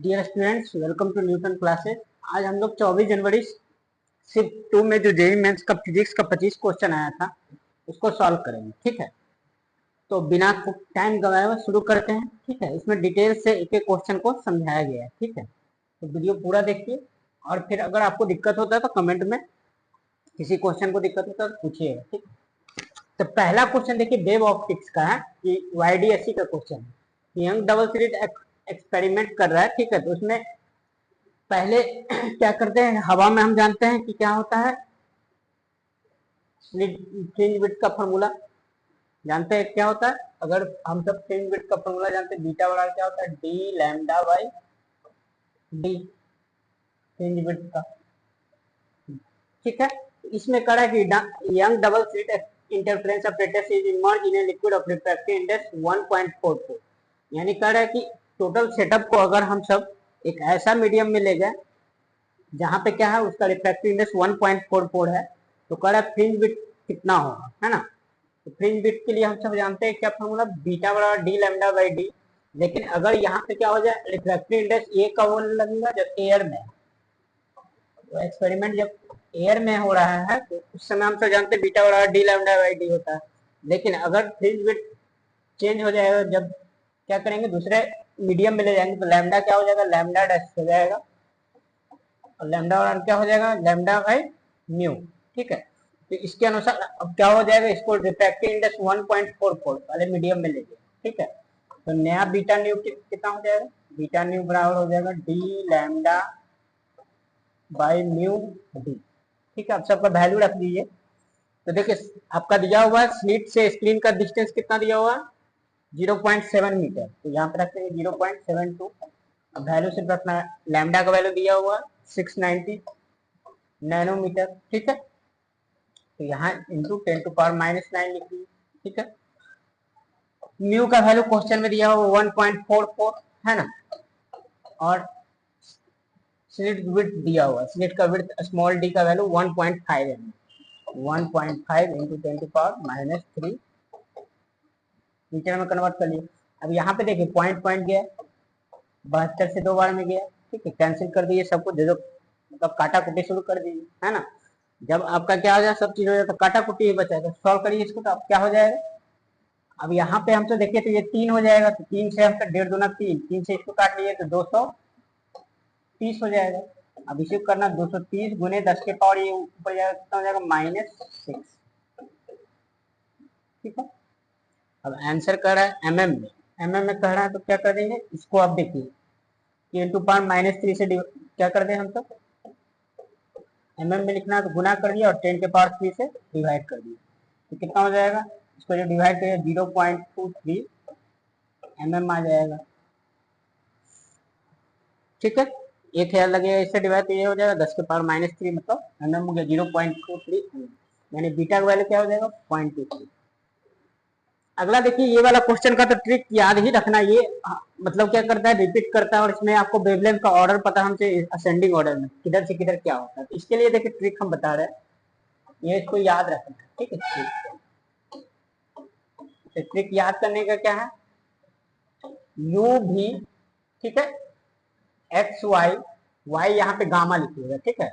Dear students, welcome to Newton classes. आज हम लोग 24 जनवरी शिफ्ट 2 में जो जेईई मेंस का फिजिक्स का 25 क्वेश्चन आया था उसको सॉल्व करेंगे। ठीक है, तो बिना टाइम गवाए हुए शुरू करते हैं। ठीक है, इसमें डिटेल से एक एक क्वेश्चन को समझाया गया है। ठीक है, तो वीडियो पूरा देखिए और फिर अगर आपको दिक्कत होता है तो कमेंट में किसी क्वेश्चन को दिक्कत होता है तो पूछिएगा। ठीक, तो पहला क्वेश्चन देखिए वेव ऑप्टिक्स का है कि YDSC का क्वेश्चन है। यंग डबल स्लिट एक्सपेरिमेंट कर रहा है। ठीक है, तो उसमें पहले क्या करते हैं, हवा में हम जानते हैं कि क्या होता है, फ्रिंज विड्थ का फॉर्मूला जानते हैं क्या होता है। अगर हम सब फ्रिंज विड्थ का फॉर्मूला जानते हैं, बीटा बराबर क्या होता है, D lambda by D fringe width का। ठीक है, इसमें कहा है कि young double slit interference operators is emerge in a liquid of refractive index 1.44। यानी कह रहा है कि टोटल सेटअप को अगर हम सब एक ऐसा मीडियम में ले गए जहां पे क्या है उसका रिफ्रैक्टिव इंडेक्स 1.44 है, तो कह रहा है फ्रिंज विड्थ कितना होगा, है ना। तो फ्रिंज विड्थ के लिए हम सब जानते हैं क्या फॉर्मूला, बीटा बराबर डी लैम्डा बाई डी। लेकिन अगर यहाँ पे क्या हो जाए, रिफ्रैक्टिव इंडेक्स ए का वो लगेगा जब एयर में, तो एक्सपेरिमेंट जब एयर में हो रहा है तो उस समय हम सब जानते हैं बीटा बराबर डी लैम्डा बाई डी होता है। लेकिन अगर फ्रिंज विड्थ चेंज हो जाएगा, जब क्या करेंगे दूसरे मीडियम में ले जाएंगे, तो लैम्डा क्या हो जाएगा, लैम्डा डैश हो जाएगा और लैम्डा और क्या हो जाएगा, लैम्डा बाई म्यू। ठीक है, तो इसके अनुसार अब क्या हो जाएगा, इसको रिफ्रैक्टिव इंडेक्स 1.44 वाले मीडियम में लेंगे। ठीक है, तो नया बीटा न्यू कितना हो जाएगा, बीटा न्यू बराबर हो जाएगा D lambda by mu D. ठीक है, अब सबका वैल्यू रख दीजिए। तो देखिए आपका दिया हुआ है स्लिट से स्क्रीन का डिस्टेंस कितना दिया हुआ है, 0.7 मीटर, तो यहाँ पे रखते हैं 0.72। अब वैल्यू सिर्फ रखना है, लैम्डा का वैल्यू दिया हुआ 690 नैनोमीटर। ठीक है, तो यहाँ इंटू 10⁻⁻⁹ लिख लीजिए। ठीक है, म्यू का वैल्यू क्वेश्चन में दिया हुआ 1.44 है ना, और स्लिट विड्थ दिया हुआ, स्लिट का विड्थ स्मॉल डी का वैल्यू 1.5 है, 1.5 इंटू 10⁻⁻³ मीटर में कन्वर्ट कर लिए। अब यहाँ पे देखिए पॉइंट पॉइंट गया, 72 से 2 बार में गया। ठीक है, कैंसिल कर दिए सबको, जो जो मतलब काटा कुटी शुरू कर दीजिए, है ना। जब आपका क्या हो जाए, सब चीज हो जाए तो काटा कुटी ही बचाएगा। सॉल्व करिए इसको, तो अब क्या हो जाएगा, अब यहाँ पे हम तो देखिए तो ये 3 हो जाएगा, तो 3 से हमका 1.5 दूना 3, 3 से इसको काट लिए तो 230 हो जाएगा। अब इसे करना 230 गुने 10 के पावर, ये ऊपर जाएगा कितना हो जाएगा, -6। ठीक है, अब आंसर कह रहा है mm में, mm में कह रहा है तो क्या कर देंगे इसको, आप देखिए 10⁻³ से क्या कर दें हम तो mm में लिखना है तो गुना कर दिया और 10⁻³ से डिवाइड कर दिया, तो कितना हो जाएगा, इसको जो डिवाइड करिए 0.23 mm आ जाएगा। ठीक है, 1000 लगेगा, इससे डिवाइड तो ये हो जाएगा 10⁻³ मतलब mm हो गया 0.23, यानी बीटा का वैल्यू क्या हो जाएगा 0.23। अगला देखिए ये वाला क्वेश्चन का तो ट्रिक याद ही रखना, ये मतलब क्या करता है, रिपीट करता है और इसमें आपको वेवलेंथ का ऑर्डर पता हमसे असेंडिंग ऑर्डर में किधर से किधर क्या होता है, तो इसके लिए देखिए ट्रिक हम बता रहे हैं, ये इसको याद रखना है। ठीक है, तो ट्रिक याद करने का क्या है, यू भी, ठीक है, एक्स वाई, वाई यहाँ पे गामा लिखिएगा। ठीक है,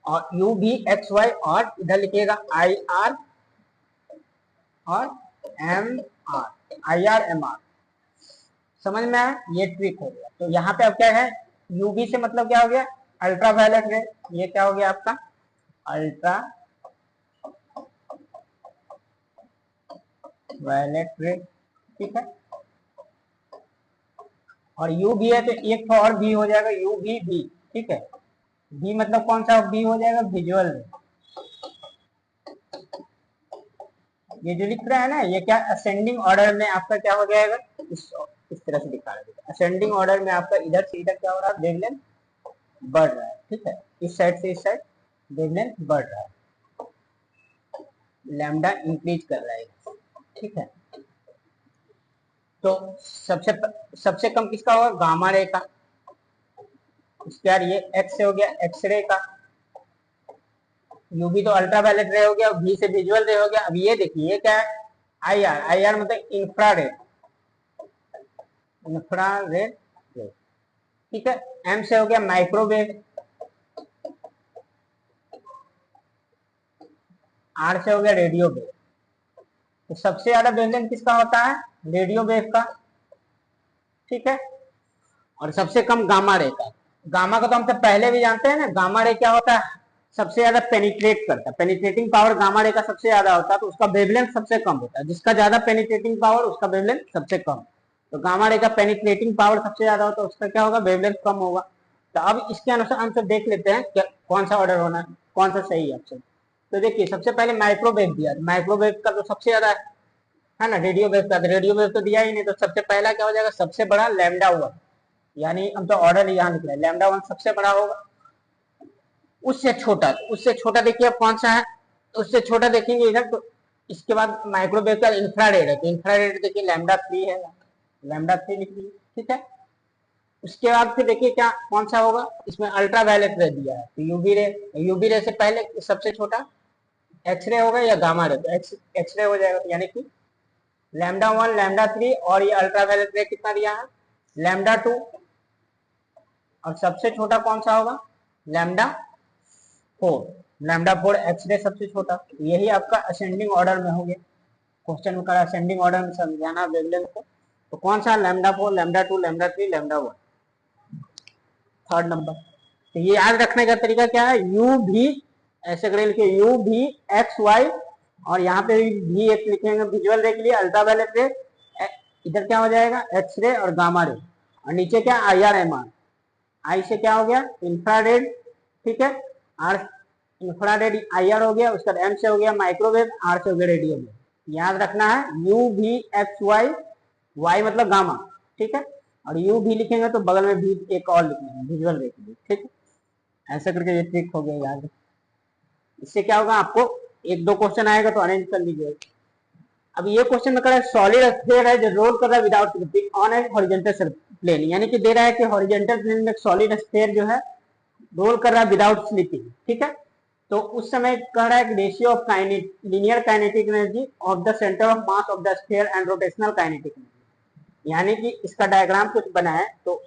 और यू भी एक्स वाई और इधर लिखिएगा आई आर और M R, I R M R, समझ में आया, ये ट्रिक हो गया। तो यहाँ पे अब क्या है, यूवी से मतलब क्या हो गया, अल्ट्रा वायलेट रे, ये क्या हो गया आपका अल्ट्रा वायलेट रे। ठीक है, और यू भी है तो एक तो और भी हो जाएगा, यू भी भी। ठीक है, बी मतलब कौन सा बी हो जाएगा, विजुअल रे। ये जो लिख रहा है ना, ये क्या असेंडिंग ऑर्डर में आपका क्या हो जाएगा, इस तरह से दिखा रहा है, असेंडिंग ऑर्डर में आपका इधर से इधर क्या हो रहा है, वेवलेंथ बढ़ रहा है। ठीक है, इस साइड से इस साइड वेवलेंथ बढ़ रहा है, लैम्डा इंक्रीज कर रहा है। ठीक है, तो सबसे कम किसका होगा, गामा रे का। इसके बाद ये एक्स से हो गया एक्सरे का, यूवी तो अल्ट्रा वायलेट रे हो गया, वी से विजुअल रे हो गया। अब ये देखिए ये क्या है, आई आर, आई आर मतलब इंफ्रारेड, इंफ्रारेड रे। ठीक है। एम से हो गया माइक्रोवेव, आर से हो गया रेडियो वेव। तो सबसे ज्यादा वेवलेंथ किसका होता है? रेडियो वेव का, ठीक है। और सबसे कम गामा रे का। गामा का तो हम सब पहले भी जानते हैं ना, गामा रे क्या होता है? सबसे ज्यादा पेनिट्रेट करता है, पेनिट्रेटिंग पावर गामा रे का सबसे ज्यादा होता है, तो उसका वेवलेंथ सबसे कम होता है। जिसका ज्यादा पेनिट्रेटिंग पावर उसका वेवलेंथ सबसे कम। तो गामा रे का पेनिट्रेटिंग पावर सबसे ज्यादा होता है, उसका क्या होगा? वेवलेंथ कम होगा। तो अब इसके अनुसार हम सब देख लेते हैं क्या कौन सा ऑर्डर होना है, कौन सा सही है ऑप्शन। तो देखिए सबसे पहले माइक्रोवेव दिया, माइक्रोवेव का तो सबसे ज्यादा है ना। रेडियो वेव का, रेडियो वेव तो दिया ही नहीं, तो सबसे पहला क्या हो जाएगा? सबसे बड़ा लैम्डा 1, यानी हम तो ऑर्डर यहाँ लिख रहे हैं, लैम्डा 1 सबसे बड़ा होगा। उससे छोटा, उससे छोटा देखिए अब कौन सा है? उससे छोटा देखेंगे इधर, तो इसके बाद माइक्रोवेव का इंफ्रारेड है, तो इंफ्रारेड देखिए लैम्डा 3 है, लैम्डा 3 लिख लीजिए, ठीक है। उसके बाद फिर देखिए क्या कौन सा होगा? इसमें अल्ट्रा वायलेट रे दिया है, तो यूवी रे, यूवी रे से पहले सबसे छोटा एक्सरे होगा या गामा रे, तो एक्सरे हो जाएगा, यानी कि लैम्डा 1, लैम्डा 3, और ये अल्ट्रा वायलेट रे कितना दिया है? लैम्डा 2। और सबसे छोटा कौन सा होगा? लैम्डा 4, लैम्डा 4 एक्सरे सबसे छोटा। यही आपका असेंडिंग ऑर्डर में हो गया, क्वेश्चन का असेंडिंग ऑर्डर में समझाना वेवलेंथ को। तो कौन सा? Lambda 4, lambda 2, lambda 3, lambda 1, third number. तो ये याद रखने का तरीका क्या है? यू भी ऐसे करके लिखिए, यू भी एक्स वाई, और यहाँ पे भी एक लिखेंगे विजुअल रे के लिए, अल्ट्रावायलेट रे, इधर क्या हो जाएगा? एक्स रे और गामा रे, और नीचे क्या? I R M R. I से क्या हो गया? इंफ्रारेड, ठीक है। आर, इंफ्रारेड आई आर हो गया, उसका एम से हो गया माइक्रोवेव, आर से हो गया रेडियो वेव। याद रखना है यू भी एक्स वाई, वाई मतलब गामा, ठीक है। और यू भी लिखेंगे तो बगल में भी एक और लिखेंगे विजुअल रे के लिए, ठीक है। ऐसा करके ये ट्रिक हो गया याद। इससे क्या होगा? आपको एक दो क्वेश्चन आएगा तो अरेंज कर लीजिए। अब ये क्वेश्चन में कर रहा है सॉलिड स्फीयर है जो रोल कर रहा है without slipping on a horizontal plane, यानी कि दे रहा है कि हॉरिजॉन्टल प्लेन में सॉलिड स्फीयर जो है रोल कर रहा है विदाउट स्लिपिंग, ठीक है। तो उस समय कह रहा है कि ratio of linear kinetic energy of the centre of mass of the sphere and rotational kinetic energy, यानी कि इसका डायग्राम कुछ बना है। तो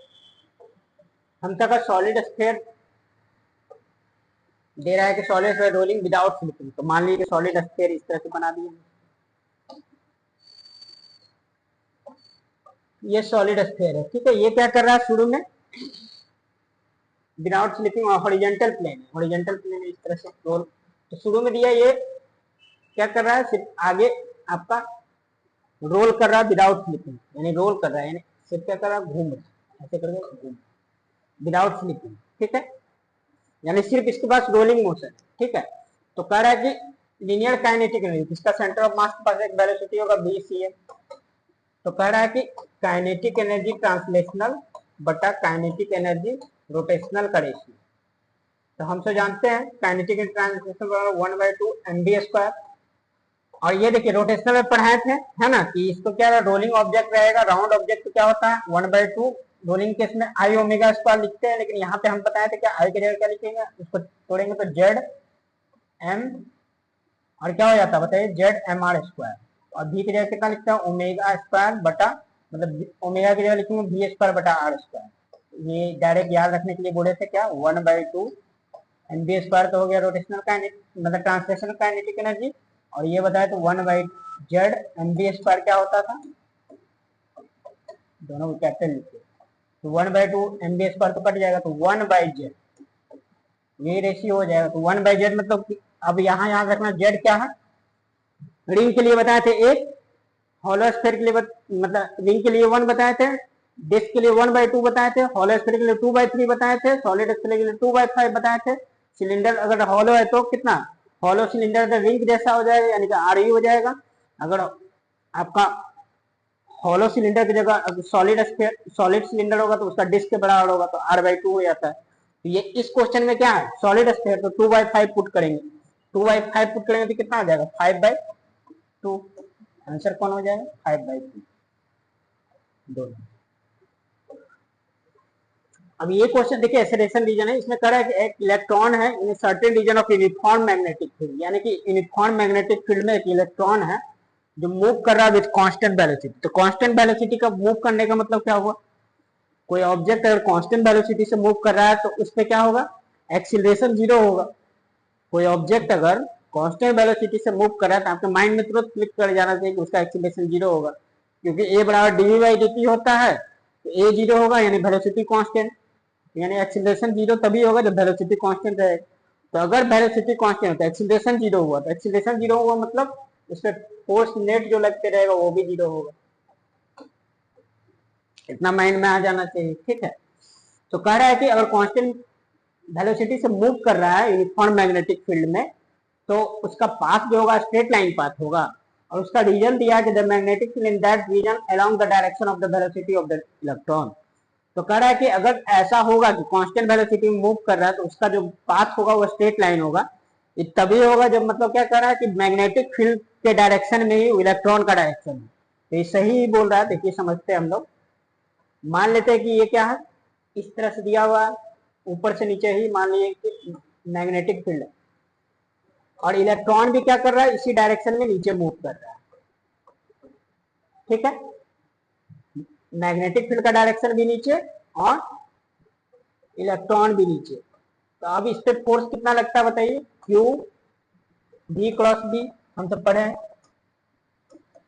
हम तक सॉलिड स्फीयर दे रहा है कि solid sphere rolling without slipping, तो मान लीजिए सॉलिड स्फीयर इस तरह से बना दिए। ये सॉलिड स्फीयर है, ठीक है। ये क्या कर रहा है? शुरू में विदाउट स्लिपिंग और हॉरिजॉन्टल प्लेन, हॉरिजॉन्टल प्लेन इस तरह से रोल, तो शुरू में दिया ये क्या कर रहा है? सिर्फ आगे आपका रोल कर रहा है विदाउट स्लिपिंग, यानी रोल कर रहा है, यानी सिर्फ क्या कर रहा है? घूम रहा है, ऐसे करके घूम, विदाउट स्लिपिंग, ठीक है। यानी सिर्फ इसके पास रोलिंग मोशन, ठीक है। तो कह रहा है कि लीनियर काइनेटिक एनर्जी, इसका सेंटर ऑफ मास के पास एक वेलोसिटी होगा v c m। तो कह रहा है कि काइनेटिक एनर्जी ट्रांसलेशनल बटा काइनेटिक एनर्जी रोटेशनल का रेशियो। तो हम तो जानते हैं काइनेटिक एनर्जी ट्रांसलेशनल बराबर 1/2 mv²। और ये देखिए रोटेशनल में पढ़ाए थे, है ना, कि इसको क्या रोलिंग ऑब्जेक्ट रहेगा, राउंड ऑब्जेक्ट तो क्या होता है? 1/2 रोलिंग केस में आई ओमेगा स्क्वायर लिखते हैं, लेकिन यहाँ पे हम बताए थे क्या आई के जगह क्या लिखेंगे? उसको तोड़ेंगे तो जेड एम, और क्या हो जाता है बताइए? Z M R square. और भी की जगह कितना लिखता है? ओमेगा स्क्वायर बटा, मतलब ओमेगा की जगह लिखेंगे v स्क्वायर बटा आर स्क्वायर। ये डायरेक्ट याद रखने के लिए बोले थे क्या? 1/2 mv स्क्वायर तो हो गया रोटेशनल काइनेटिक, मतलब ट्रांसलेशनल काइनेटिक एनर्जी। और ये बताया तो 1/z mv स्क्वायर क्या होता था? दोनों को कैपिटल लिखिए, तो 1/2 mv स्क्वायर तो कट जाएगा, तो 1/z, ये रेशियो हो जाएगा। तो 1/z मतलब अब यहाँ याद रखना z क्या है? रिंग के लिए बताए थे एक, हॉलो स्फीयर के लिए मतलब रिंग के लिए 1 बताए थे, डिस्क के लिए 1/2 बताए थे, हॉलो स्फीयर के लिए 2/3 बताए थे, सॉलिड स्फीयर के लिए 2/5 बताए थे। सिलेंडर अगर हॉलो है तो कितना? हॉलो सिलेंडर तो रिंग जैसा हो जाएगा, यानी कि आर ही हो जाएगा। अगर आपका हॉलो सिलेंडर की जगह सॉलिड सिलेंडर होगा तो उसका डिस्क के बराबर होगा, तो r/2 हो जाता है। तो ये इस क्वेश्चन में क्या है? सॉलिड स्फीयर, तो 2/5 पुट करेंगे, 2/5 पुट करेंगे तो कितना आ जाएगा? 5/2। आंसर कौन हो जाएगा? 5/2 दोनों। अब ये क्वेश्चन देखिए एक्सेलरेशन रीजन है, इसमें कह रहा है कि एक इलेक्ट्रॉन है in certain region of uniform magnetic field, यानी कि यूनिफॉर्म मैग्नेटिक फील्ड में एक इलेक्ट्रॉन है जो मूव कर रहा है विद कांस्टेंट वेलोसिटी। तो कांस्टेंट वेलोसिटी का मूव करने का मतलब क्या हुआ? कोई ऑब्जेक्ट अगर कांस्टेंट वेलोसिटी से मूव कर रहा है तो उस पर क्या होगा, एक्सीलरेशन जीरो होगा। कोई ऑब्जेक्ट अगर कांस्टेंट वेलोसिटी से मूव कर रहा है तो आपके माइंड में तुरंत क्लिक कर जाना चाहिए कि उसका एक्सीलरेशन जीरो होगा, क्योंकि ए बराबर डीवी बाई डी टी होता है, तो ए जीरो होगा यानी वेलोसिटी कांस्टेंट, यानी एक्सीलरेशन जीरो तभी होगा जब वेलोसिटी कांस्टेंट रहेगा। तो अगर वेलोसिटी कांस्टेंट है तो एक्सीलरेशन जीरो हुआ, तो एक्सीलरेशन जीरो हुआ मतलब उस पर फोर्स नेट जो लगते रहेगा वो भी जीरो होगा। इतना माइंड में आ जाना चाहिए, ठीक है। तो कह रहा है कि अगर कांस्टेंट वेलोसिटी से मूव कर रहा है यूनिफॉर्म मैग्नेटिक फील्ड में, तो उसका पाथ जो होगा स्ट्रेट लाइन पाथ होगा, और उसका रीजन दिया है कि the magnetic field in that region along the direction of the velocity of the electron. तो कह रहा है कि अगर ऐसा होगा कि कांस्टेंट वेलोसिटी में मूव कर रहा है तो उसका जो पाथ होगा वो स्ट्रेट लाइन होगा। ये तभी होगा जब, मतलब क्या कह रहा है कि मैग्नेटिक फील्ड के डायरेक्शन में ही इलेक्ट्रॉन का डायरेक्शन है। तो ये सही ही बोल रहा है। देखिए समझते हैं हम लोग। मान लेते हैं कि ये क्या है, इस तरह से दिया हुआ है, ऊपर से नीचे ही मान लीजिए कि मैग्नेटिक फील्ड है, और इलेक्ट्रॉन भी क्या कर रहा है, इसी डायरेक्शन में नीचे मूव कर रहा है, ठीक है। मैग्नेटिक फील्ड का डायरेक्शन भी नीचे और इलेक्ट्रॉन भी नीचे। तो अब इस पे फोर्स कितना लगता है बताइए, क्यू बी क्रॉस बी, हम सब पढ़े हैं।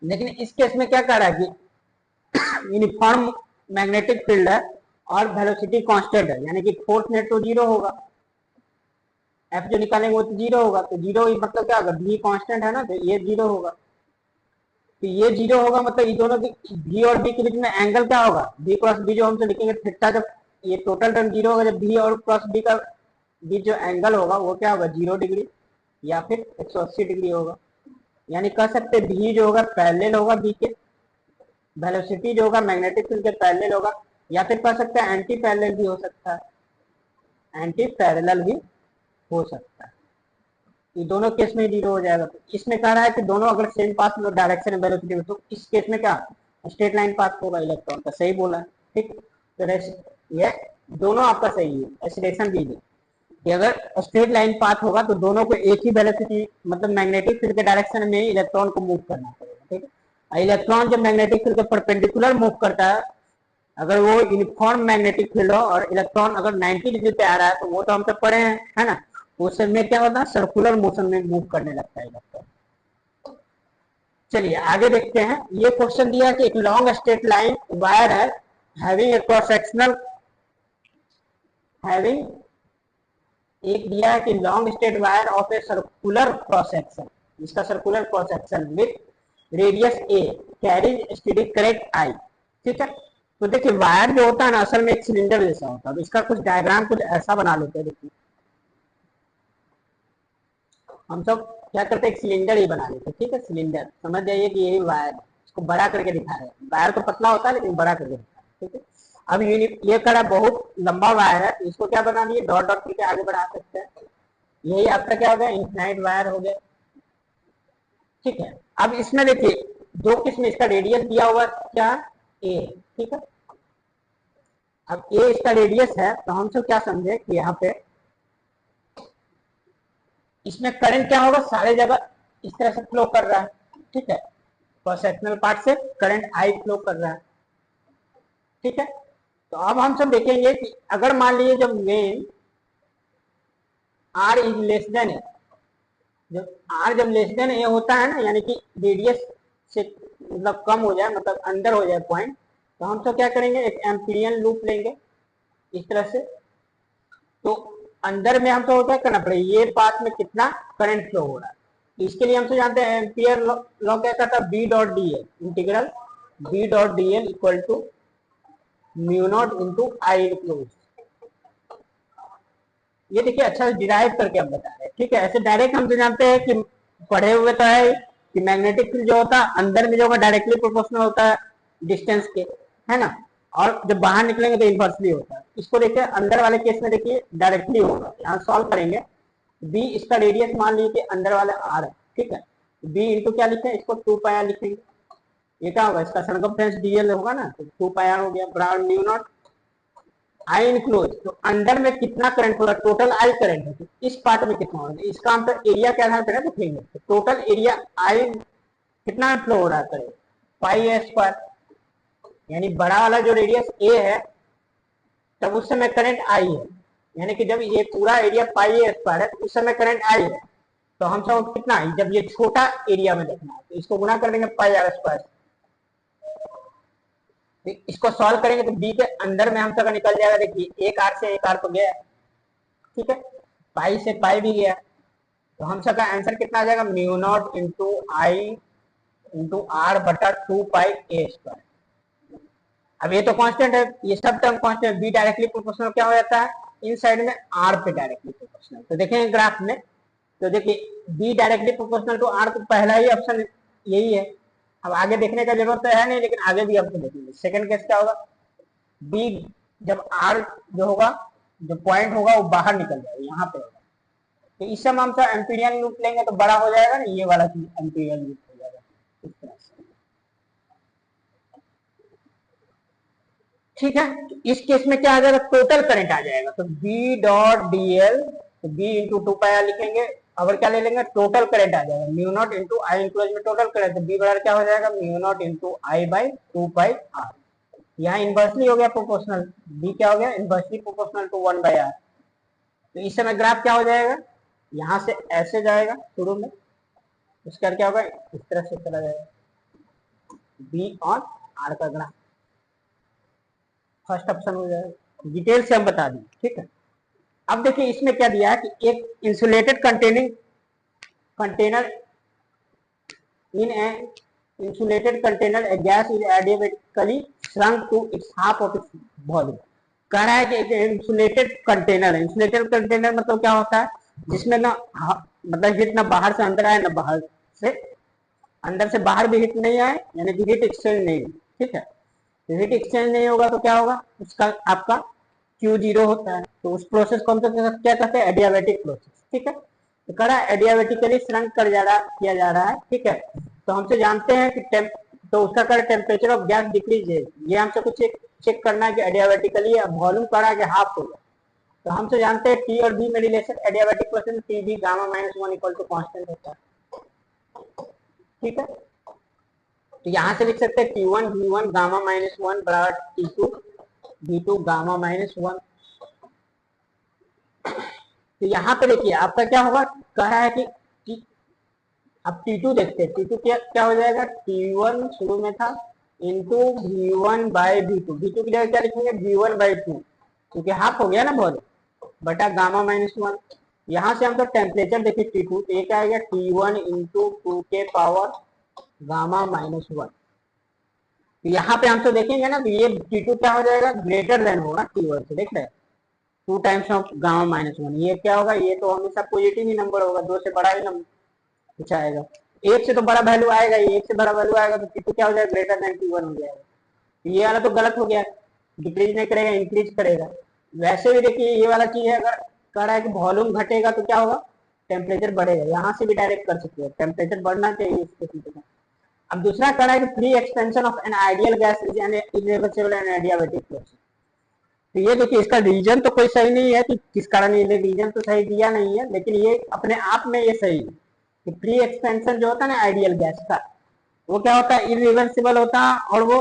लेकिन इस केस में क्या कह रहा है कि यूनिफॉर्म मैग्नेटिक फील्ड है और वेलोसिटी कांस्टेंट है, यानी कि फोर्स नेट तो जीरो होगा, एफ जो निकालेंगे वो तो जीरो होगा। तो जीरो मतलब क्या होगा, बी कांस्टेंट है ना, तो ये जीरो होगा। तो ये जीरो होगा मतलब ये दोनों बी और बी के बीच में एंगल क्या होगा, बी क्रॉस बी जो हम लिखेंगे थीटा। जब ये टोटल टर्म जीरो होगा, जब बी और क्रॉस बी का बीच जो एंगल होगा वो क्या होगा, 0 डिग्री या फिर 180 डिग्री होगा। यानी कह सकते बी जो होगा पैरेलल होगा बी के, वेलोसिटी जो होगा मैग्नेटिक फील्ड के पैरेलल होगा, या फिर कह सकते हैं एंटी पैरेलल भी हो सकता है, एंटी पैरेलल भी हो सकता है। ये दोनों केस में जीरो हो जाएगा। तो इसमें कह रहा है कि दोनों अगर सेम पाथ में डायरेक्शन में वेलोसिटी में, तो इस केस में क्या स्ट्रेट लाइन पाथ होगा इलेक्ट्रॉन का, सही बोला, ठीक। तो ये दोनों आपका सही है। एक्सीलरेशन दीजिए कि अगर स्ट्रेट लाइन पाथ होगा तो दोनों को एक ही वेलोसिटी, मतलब मैग्नेटिक फील्ड के डायरेक्शन में इलेक्ट्रॉन को मूव करना पड़ेगा, ठीक है। इलेक्ट्रॉन जब मैग्नेटिक फील्ड के परपेंडिकुलर मूव करता है, अगर वो यूनिफॉर्म मैग्नेटिक फील्ड हो और इलेक्ट्रॉन अगर 90 डिग्री पे आ रहा है, तो वो तो हम सब पढ़े हैं, है ना, उस समय क्या होता है, सर्कुलर मोशन में मूव करने लगता है इलेक्ट्रॉन। चलिए आगे देखते हैं। ये क्वेश्चन दिया कि एक लॉन्ग स्ट्रेट लाइन वायर है having a cross sectional, having एक दिया है कि long straight wire of a circular cross section, इसका circular cross section with radius a carries steady current I, ठीक है। तो देखिए वायर जो होता है ना असल में एक सिलेंडर जैसा होता है, तो इसका कुछ डायग्राम कुछ ऐसा बना लेते हैं। देखिए हम सब क्या करते हैं, एक सिलेंडर ही बना लेते हैं, ठीक है। सिलेंडर समझ जाइए कि यही वायर, इसको बड़ा करके दिखा रहे हैं। वायर तो पतला होता है लेकिन बड़ा करके दिखा रहे हैं, ठीक है। अब ये कड़ा बहुत लंबा वायर है, इसको क्या बना दिए, डॉट डॉट करके आगे बढ़ा सकते हैं। यही आपका क्या हो गया, इनफाइनाइट वायर हो गया, ठीक है। अब इसमें देखिए दो किस्म, इसका रेडियस दिया हुआ क्या, ए, ठीक है। अब ए इसका रेडियस है, तो हम सब क्या समझे कि यहाँ पे इसमें करंट क्या होगा, सारे जगह इस तरह से फ्लो कर रहा है, ठीक है। क्रॉस सेक्शनल पार्ट से करंट आई फ्लो कर रहा है, ठीक है। तो अब हम सब देखेंगे कि अगर मान लीजिए जब when r is less than a, जब आर जब लेस देन ए होता है ना, यानी कि रेडियस से मतलब कम हो जाए, मतलब अंदर हो जाए पॉइंट, तो हम सब क्या करेंगे, एक एम्पीरियन लूप लेंगे इस तरह से। तो अंदर में हमको क्या करना पड़ेगा, ये पाथ में कितना करंट फ्लो हो रहा है, इसके लिए हमसे जानते हैं एम्पियर लॉ क्या कहता है, B dot D L, integral B dot D L equal to mu naught into I enclose. ये देखिए अच्छा डिराइव करके हम बता रहे हैं, ठीक है। ऐसे डायरेक्ट हम तो जानते हैं कि पढ़े हुए तो है कि मैग्नेटिक फील्ड जो होता है अंदर में जो होगा डायरेक्टली प्रोपोर्शनल होता है डिस्टेंस के, है ना, और जब बाहर निकलेंगे तो इनवर्सली होता है। इसको देखिए अंदर वाले केस में देखिए डायरेक्टली होगा, यहाँ सॉल्व करेंगे। बी इसका रेडियस मान लीजिए अंदर वाले आर है, ठीक है। बी इंटू क्या लिखे, इसको 2 पाई आर लिखेंगे। ये क्या होगा, इसका सर्कमफ्रेंस डीएल होगा ना, तो 2 पाई आर हो गया बराबर म्यू नॉट आई इनक्लोज। तो अंदर में कितना करंट होगा, टोटल आई करंट है, तो इस पार्ट में कितना होगा, इसका हम तो एरिया के आधार पर देखेंगे। तो टोटल एरिया आई कितना फ्लो हो रहा है, पाई ए स्क्वायर, यानी बड़ा वाला जो रेडियस ए है तब उस समय करंट आई है, यानी कि जब ये पूरा एरिया पाई ए स्क्वायर है तो उस समय करंट आई है, तो हम सब कितना है, जब ये छोटा एरिया में देखना है तो इसको गुना कर देंगे पाई आर स्क्वायर। इसको सॉल्व करेंगे तो बी के अंदर में हम सब निकल जाएगा, देखिए एक आर से एक आर तो गया, ठीक है, पाई से पाई भी गया, तो हम सबका आंसर कितना आ जाएगा, mu naught into I into R बटा 2 पाई ए स्क्वायर। अब ये तो कांस्टेंट है, ये सब term constant, B directly proportional क्या हो जाता है, इन साइड में आर पे डायरेक्टली प्रोपोर्शनल। तो देखेंगे ग्राफ में, तो देखिए B directly proportional to R, तो पहला ही ऑप्शन यही है। अब आगे देखने का जरूरत तो है नहीं, लेकिन आगे भी आपको देखेंगे। सेकंड केस क्या होगा, बी जब आर जो होगा, जो पॉइंट होगा वो बाहर निकल जाएगा, यहाँ पे होगा, तो इस समय हम सब एम्पीरियल लूप लेंगे तो बड़ा हो जाएगा ना, ये वाला चीज एम्पीरियल लूप हो जाएगा इस तरह से, ठीक है। तो इस केस में क्या आ जाएगा, टोटल करंट आ जाएगा, तो बी डॉट डी एल, तो बी इंटू 2 पाई आर लिखेंगे, अगर क्या ले लेंगे, टोटल करंट आ जाएगा, mu naught into I enclose में टोटल करंट, तो बी बराबर क्या हो जाएगा, mu naught into I by 2 pi R. यहाँ इनवर्सली हो गया प्रोपोर्शनल, बी क्या हो गया, inversely proportional to 1 by R. तो इस समय ग्राफ क्या हो जाएगा, यहाँ से ऐसे जाएगा शुरू में, उसका क्या होगा, इस तरह से चला जाएगा, बी और आर का ग्राफ, फर्स्ट ऑप्शन हो जाएगा। डिटेल से हम बता दें, ठीक है। अब देखिए इसमें क्या दिया है कि एक insulated container in an insulated container a gas is adiabatically shrunk to its half of its volume। कह रहा है कि एक इंसुलेटेड कंटेनर है, इंसुलेटेड कंटेनर मतलब क्या होता है, जिसमें ना मतलब हीट ना बाहर से अंदर आए ना बाहर से अंदर से बाहर भी हीट नहीं आए, यानी कि हीट एक्सचेंज नहीं, ठीक है। तो हीट एक्सचेंज नहीं होगा तो क्या होगा, उसका आपका Q0 होता है, तो उस प्रोसेस को हम क्या कहते हैं, एडियाबेटिक प्रोसेस, ठीक है। तो कह रहा है एडियाबेटिकली श्रंक कर जा रहा किया जा रहा है, ठीक है। तो हमसे जानते हैं कि तो उसका कर टेम्परेचर ऑफ गैस डिक्रीज है, ये हमसे कुछ चेक करना है कि एडियाबेटिकली वॉल्यूम करा कि हाफ होगा। तो हमसे जानते हैं टी और बी में relation adiabatic process T B gamma minus 1 equal to constant होता है, ठीक है। तो यहाँ से लिख सकते हैं T1 V1 गामा माइनस 1 बराबर T2 V2 गामा माइनस 1। तो यहाँ पे देखिए आपका क्या होगा, कह रहा है कि अब T2 देखते हैं, T2 क्या हो जाएगा, T1 शुरू में था into V1 by V2, V2 की जगह क्या लिखेंगे, V1 बाई 2, क्योंकि हाफ हो गया ना बहुत, बटा गामा माइनस 1। यहाँ से हम तो टेम्परेचर देखिए T2, तो ये क्या आएगा, T1 इंटू 2 के पावर गामा माइनस 1। तो यहाँ पे हम तो देखेंगे ना, तो ये T2 क्या हो जाएगा, ग्रेटर देन होगा T1 से, देख रहे हैं, 2 टाइम्स ऑफ गामा माइनस 1। ये क्या होगा, ये तो हमेशा पॉजिटिव ही नंबर होगा, 2 से बड़ा ही नंबर कुछ आएगा, 1 से तो बड़ा वैल्यू आएगा, 1 से बड़ा वैल्यू आएगा तो T2 क्या हो जाएगा, ग्रेटर देन T1 हो जाएगा। तो ये वाला तो गलत हो गया, डिक्रीज नहीं करेगा, इंक्रीज करेगा। वैसे भी देखिए ये वाला चीज है, अगर कह रहा है कि वॉल्यूम घटेगा तो क्या होगा, टेम्परेचर बढ़ेगा, यहाँ से भी डायरेक्ट कर सकते हैं, टेम्परेचर बढ़ना चाहिए इसके। अब दूसरा कह रहा है कि free expansion of an ideal gas is an irreversible and adiabatic process. तो ये देखिए इसका रीजन तो कोई सही नहीं है कि किस कारण, ये रीजन तो सही दिया नहीं है, लेकिन ये अपने आप में ये सही है कि फ्री एक्सपेंशन जो होता है ना आइडियल गैस का, वो क्या होता है, इरिवर्सिबल होता है, और वो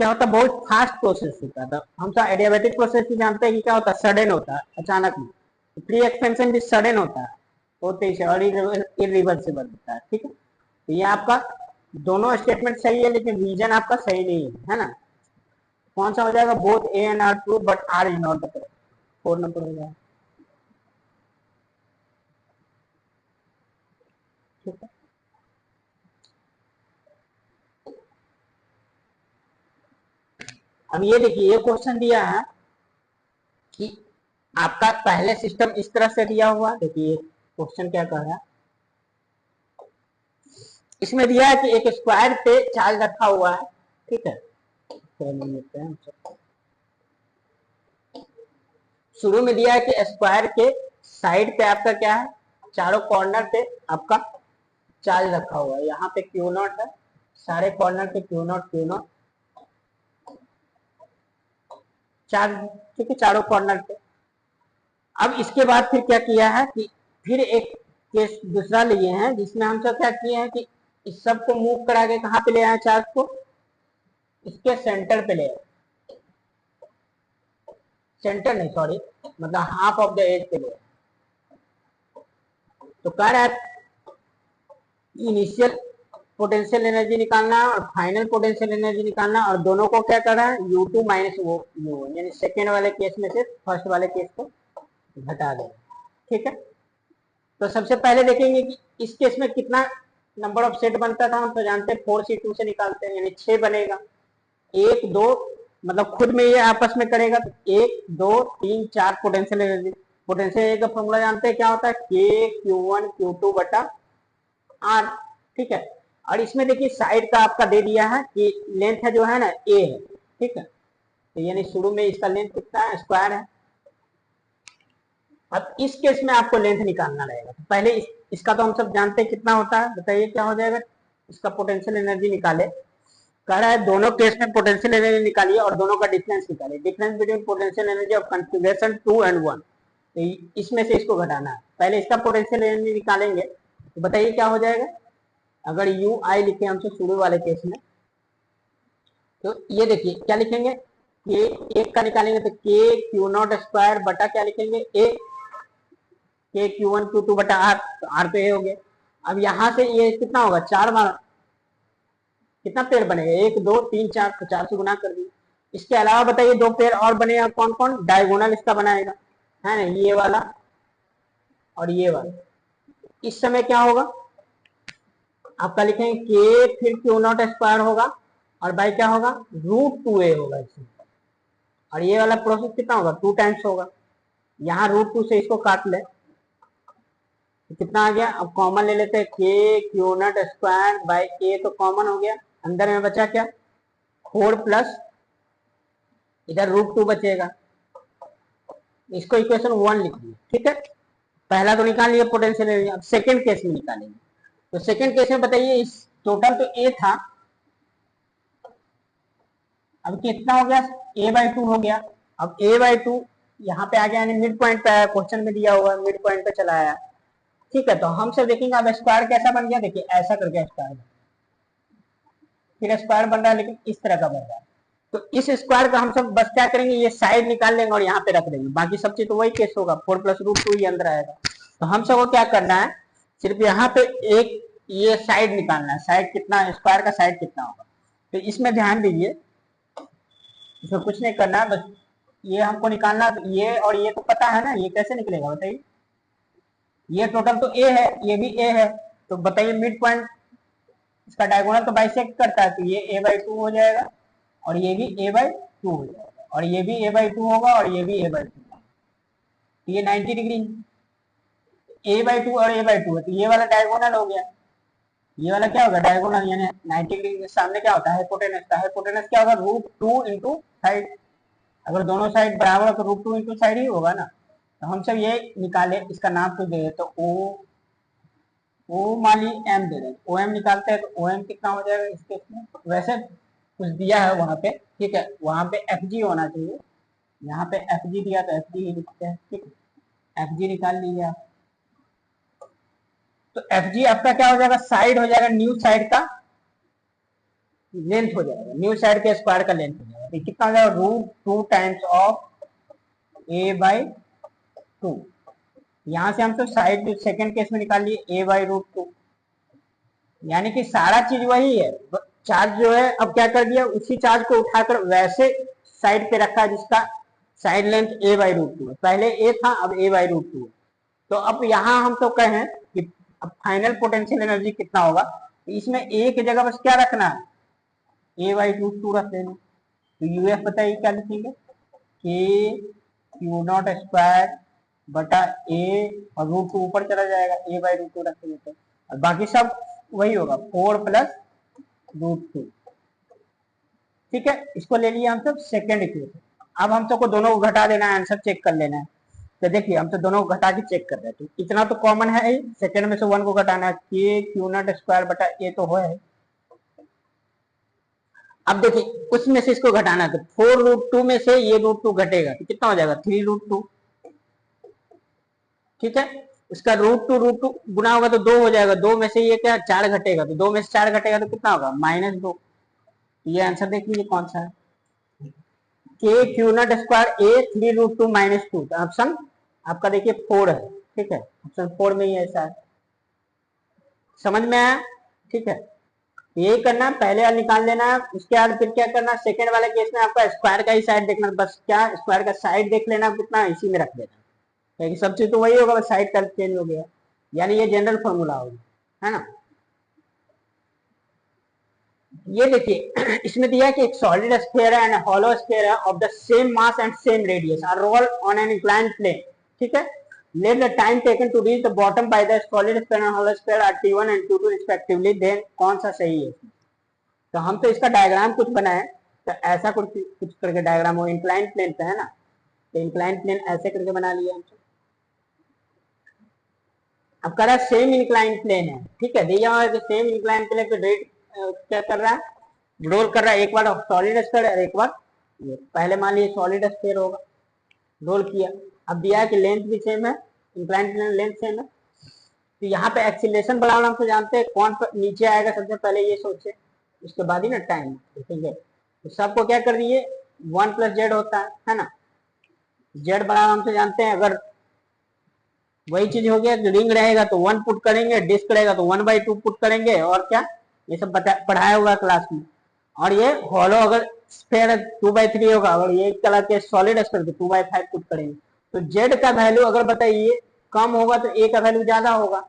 क्या होता है, बहुत फास्ट प्रोसेस होता है। हम सब एडियाबेटिक प्रोसेस भी जानते हैं कि क्या होता है, सडन होता है, अचानक में। फ्री एक्सपेंशन भी सडन होता है, होते ही और इरिवर्सिबल होता है, ठीक है। तो ये आपका दोनों स्टेटमेंट सही है, लेकिन रीजन आपका सही नहीं है ना। कौन सा हो जाएगा, both A and R true but R is not the correct, 4 number हो जाएगा, ठीक है। अब ये देखिए ये क्वेश्चन दिया है कि आपका पहले सिस्टम इस तरह से दिया हुआ, देखिए क्वेश्चन क्या कह रहा है, इसमें दिया है कि एक स्क्वायर पे चार्ज रखा हुआ है, ठीक है। शुरू में दिया है कि स्क्वायर के साइड पे आपका क्या है, चारों कॉर्नर पे आपका चार्ज रखा हुआ है, यहाँ पे Q0 है, सारे कॉर्नर पे Q0 चार्ज, ठीक है, चारों कॉर्नर पे। अब इसके बाद फिर क्या किया है कि फिर एक केस दूसरा लिए हैं, जिसमें हम सब क्या किए हैं कि इस सब को मूव करा के कहाँ पे ले आए, चार्ज को इसके सेंटर पे ले आए, सेंटर नहीं, सॉरी, मतलब हाफ ऑफ द एज के लिए। तो कह रहा है इनिशियल पोटेंशियल एनर्जी निकालना है और फाइनल पोटेंशियल एनर्जी निकालना, और दोनों को क्या कर रहा है, U2 माइनस वो U, यानी सेकेंड वाले केस में से फर्स्ट वाले केस को घटा दें। ठीक है, तो सबसे पहले देखेंगे कि इस केस में कितना नंबर ऑफ सेट बनता था। हम तो जानते हैं 4C2 से निकालते हैं, यानी 6 बनेगा। 1 2 मतलब खुद में ये आपस में करेगा तो 1 2 3 4 पोटेंशियल एनर्जी। पोटेंशियल एनर्जी का फॉर्मूला जानते हैं क्या होता है, K Q1 Q2 बटा R। ठीक है, और इसमें देखिए साइड का आपका दे दिया है कि लेंथ है जो है ना A है। ठीक है, तो यानी शुरू में इसका लेंथ कितना है, स्क्वायर है। अब इस केस में आपको लेंथ निकालना रहेगा। तो पहले इसका तो हम सब जानते हैं कितना होता है, बताइए क्या हो जाएगा। इसका पोटेंशियल एनर्जी निकाले, कह रहा है दोनों केस में पोटेंशियल एनर्जी निकालिए और दोनों का डिफरेंस निकालिए। Difference between potential energy of configuration 2 and 1, तो इसमें से इसको घटाना है। पहले इसका पोटेंशियल एनर्जी निकालेंगे, तो बताइए क्या हो जाएगा। अगर यू आई लिखे हमसे शुरू वाले केस में, तो ये देखिए क्या लिखेंगे, के एक का निकालेंगे तो के क्यू नॉट स्क्वायर बटा क्या लिखेंगे, ए, के Q1 Q2 बटा आर, तो आर पे ए हो गया। अब यहां से ये कितना होगा, 4 बार कितना पेड़ बनेगा, 1 2 3 4, तो 4 से गुना कर दिए। इसके अलावा बताइए दो पेड़ और बनेगा, कौन कौन, डायगोनल इसका बनाएगा, है ना, ये वाला और ये वाला। इस समय क्या होगा, आपका लिखेंगे के फिर Q0 स्क्वायर होगा और बाई क्या होगा, √2a होगा इसमें। और ये वाला प्रोसेस कितना होगा, 2 टाइम्स होगा। यहाँ √2 से इसको काट ले तो कितना आ गया। अब कॉमन ले लेते हैं, के Q0 स्क्वायर बाई ए, तो कॉमन हो गया। अंदर में बचा क्या, 4 प्लस इधर √2 बचेगा। इसको इक्वेशन 1 लिख दिए। ठीक है, पहला तो निकाल लिया पोटेंशियल एनर्जी। अब सेकंड केस में निकालेंगे, तो सेकंड केस में बताइए इस टोटल तो ए था, अब कितना हो गया, a/2 हो गया। अब a/2 यहाँ पे आ गया, यानी मिड पॉइंट पे आया, क्वेश्चन में दिया हुआ मिड पॉइंट पे चला आया। ठीक है, तो हम सब देखेंगे अब स्क्वायर कैसा बन गया, देखिए ऐसा करके स्क्वायर, फिर स्क्वायर बन रहा है लेकिन इस तरह का बन रहा है। तो इस स्क्वायर का हम सब बस क्या करेंगे, ये साइड निकाल लेंगे और यहाँ पे रख देंगे, बाकी सब चीज तो वही केस होगा, 4 प्लस √2 ही अंदर आएगा। तो हम सबको क्या करना है, सिर्फ यहाँ पे एक ये साइड निकालना है, साइड कितना, स्क्वायर का साइड कितना होगा। तो इसमें ध्यान दीजिए, इसमें कुछ नहीं करना है, बस ये हमको निकालना। ये और ये तो पता है ना, ये कैसे निकलेगा बताइए। ये टोटल तो ए है, ये भी ए है, तो बताइए मिड पॉइंट इसका डायगोनल तो बाइसेक्ट करता है, तो ये a/2 हो जाएगा और ये भी a/2 हो जाएगा और ये भी a/2 होगा और ये भी a/2। तो ये 90 डिग्री a/2 और a/2 है, तो ये वाला डायगोनल हो गया। ये वाला क्या होगा, डायगोनल, यानी 90 डिग्री के सामने क्या होता है, हाइपोटेनस। का हाइपोटेनस क्या होगा, √2 इंटू साइड। अगर दोनों साइड बराबर हो तो √2 इंटू साइड ही होगा ना। तो हम सब ये निकाले, इसका नाम तो दे, तो ओ मान ली एम दे रहे, ओ एम निकालते हैं, तो ओ एम कितना हो जाएगा इस केस में, वैसे कुछ दिया है वहां पे। ठीक है, वहां पे एफ जी होना चाहिए, यहाँ पे एफ जी दिया तो एफ जी ही लिखते हैं। ठीक है, एफ जी निकाल लीजिए आप। तो एफ जी आपका क्या हो जाएगा, साइड हो जाएगा, न्यू साइड का लेंथ हो जाएगा, न्यू साइड के स्क्वायर का लेंथ हो जाएगा। तो कितना हो जाएगा, √2 टाइम्स ऑफ a/2। यहां से हम तो साइड सेकंड केस में निकाल लिए a/√2, यानी कि सारा चीज वही है। चार्ज जो है अब क्या कर दिया, उसी चार्ज को उठाकर वैसे साइड पे रखा जिसका साइड लेंथ a/√2 है। पहले a था, अब a/√2 है। तो अब यहाँ हम तो कहें कि अब फाइनल पोटेंशियल एनर्जी कितना होगा, तो इसमें a की जगह बस क्या रखना है, a/√2 रख देना। तो यूएफ बताइए क्या लिखेंगे, के Q0 स्क्वायर बटा ए और √2 ऊपर चला जाएगा, a/√2 रखेंगे तो, और बाकी सब वही होगा, 4 प्लस √2। ठीक है, इसको ले लिया हम सब सेकेंड इक्वेशन। अब हम सबको दोनों को घटा देना है, आंसर चेक कर लेना है। तो देखिए हम तो दोनों को घटा के चेक कर रहे हैं, तो इतना तो कॉमन है ही, सेकेंड में से 1 को घटाना है, के Q0 स्क्वायर बटा ए तो है। अब देखिए उसमें से इसको घटाना है, तो 4√2 में से ये √2 घटेगा तो कितना हो जाएगा, 3√2। ठीक है, उसका √2 गुना होगा तो 2 हो जाएगा, 2 में से ये क्या 4 घटेगा, तो 2 में से 4 घटेगा तो कितना होगा, -2। ये आंसर देख लीजिए कौन सा है। के Q not square A 3√2 - 2। Option आपका देखिए 4 है, ठीक है, ऑप्शन 4 में ही है ऐसा है। समझ में आया? ठीक है, यही करना, पहले वाला निकाल लेना है, उसके बाद फिर क्या करना, सेकंड वाले केस में आपका स्क्वायर का ही साइड देखना, बस क्या स्क्वायर का साइड देख लेना कितना, इसी में रख देना, क्योंकि सब चीज तो वही होगा, बस साइड का चेंज हो गया, यानी ये जनरल फॉर्मूला होगा, है ना। ये देखिए इसमें दिया है कि एक सॉलिड स्फीयर है एंड हॉलो स्फीयर है of the same mass and same radius R roll on an inclined plane, ठीक है। Let the time taken to reach the bottom by the solid sphere and hollow sphere are t1 and t2 respectively, then कौन सा सही है। तो हम तो इसका डायग्राम कुछ बनाए, तो ऐसा कुछ कुछ करके डायग्राम हो, इंक्लाइंड प्लेन पे है ना, तो इंक्लाइंड प्लेन ऐसे करके बना लिया हमने। अब कह रहा है सेम इंक्लाइंड प्लेन है, ठीक है, दिया हुआ है कि सेम इंक्लाइंड प्लेन पे रेट क्या कर रहा है, रोल कर रहा है, एक बार सॉलिड स्फीयर और एक बार ये, पहले मान लीजिए सॉलिड स्फीयर होगा, रोल किया, अब दिया है कि लेंथ भी सेम है, इंक्लाइंड प्लेन लेंथ सेम है, तो यहाँ पे एक्सीलरेशन बढ़ाना हम तो जानते हैं, कौन नीचे आएगा सबसे पहले ये सोचे, उसके बाद ही ना टाइम, ठीक है, तो सबको क्या कर दिए 1 + z होता है ना, जेड बढ़ाना हम तो जानते हैं, अगर वही चीज हो गया, रिंग रहेगा तो 1 पुट करेंगे, डिस्क रहेगा तो 1/2 पुट करेंगे, और क्या ये सब पढ़ाया हुआ क्लास में। और ये हॉलो अगर स्फीयर 2/3 होगा, अगर ये कलर के सॉलिड स्फीयर तो 2/5 पुट करेंगे, तो जेड का वैल्यू अगर बताइए कम होगा तो ए का वैल्यू ज्यादा होगा,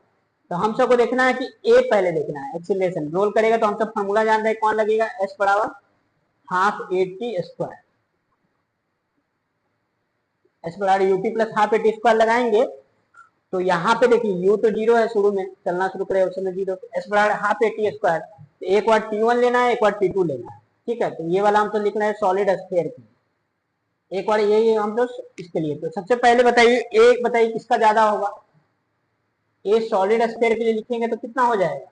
तो हम सबको देखना है कि ए पहले देखना है, एक्सीलरेशन रोल करेगा तो हम सब फॉर्मूला जान रहे हैं कौन लगेगा, एस बराबर half a t square, S बराबर u t plus half a t square लगाएंगे, तो यहाँ पे देखिए यू तो 0 है, शुरू में चलना शुरू करे उस समय 0, एस बराबर हाफ ए टी स्क्वायर, तो एक बार t1 लेना है, एक बार t2 लेना है, ठीक है, तो ये वाला हम तो लिखना है सॉलिड स्फीयर की, एक बार ये हम तो इसके लिए, तो सबसे पहले बताइए ए, बताइए किसका ज्यादा होगा, ए सॉलिड स्फीयर के लिए लिखेंगे तो कितना हो जाएगा,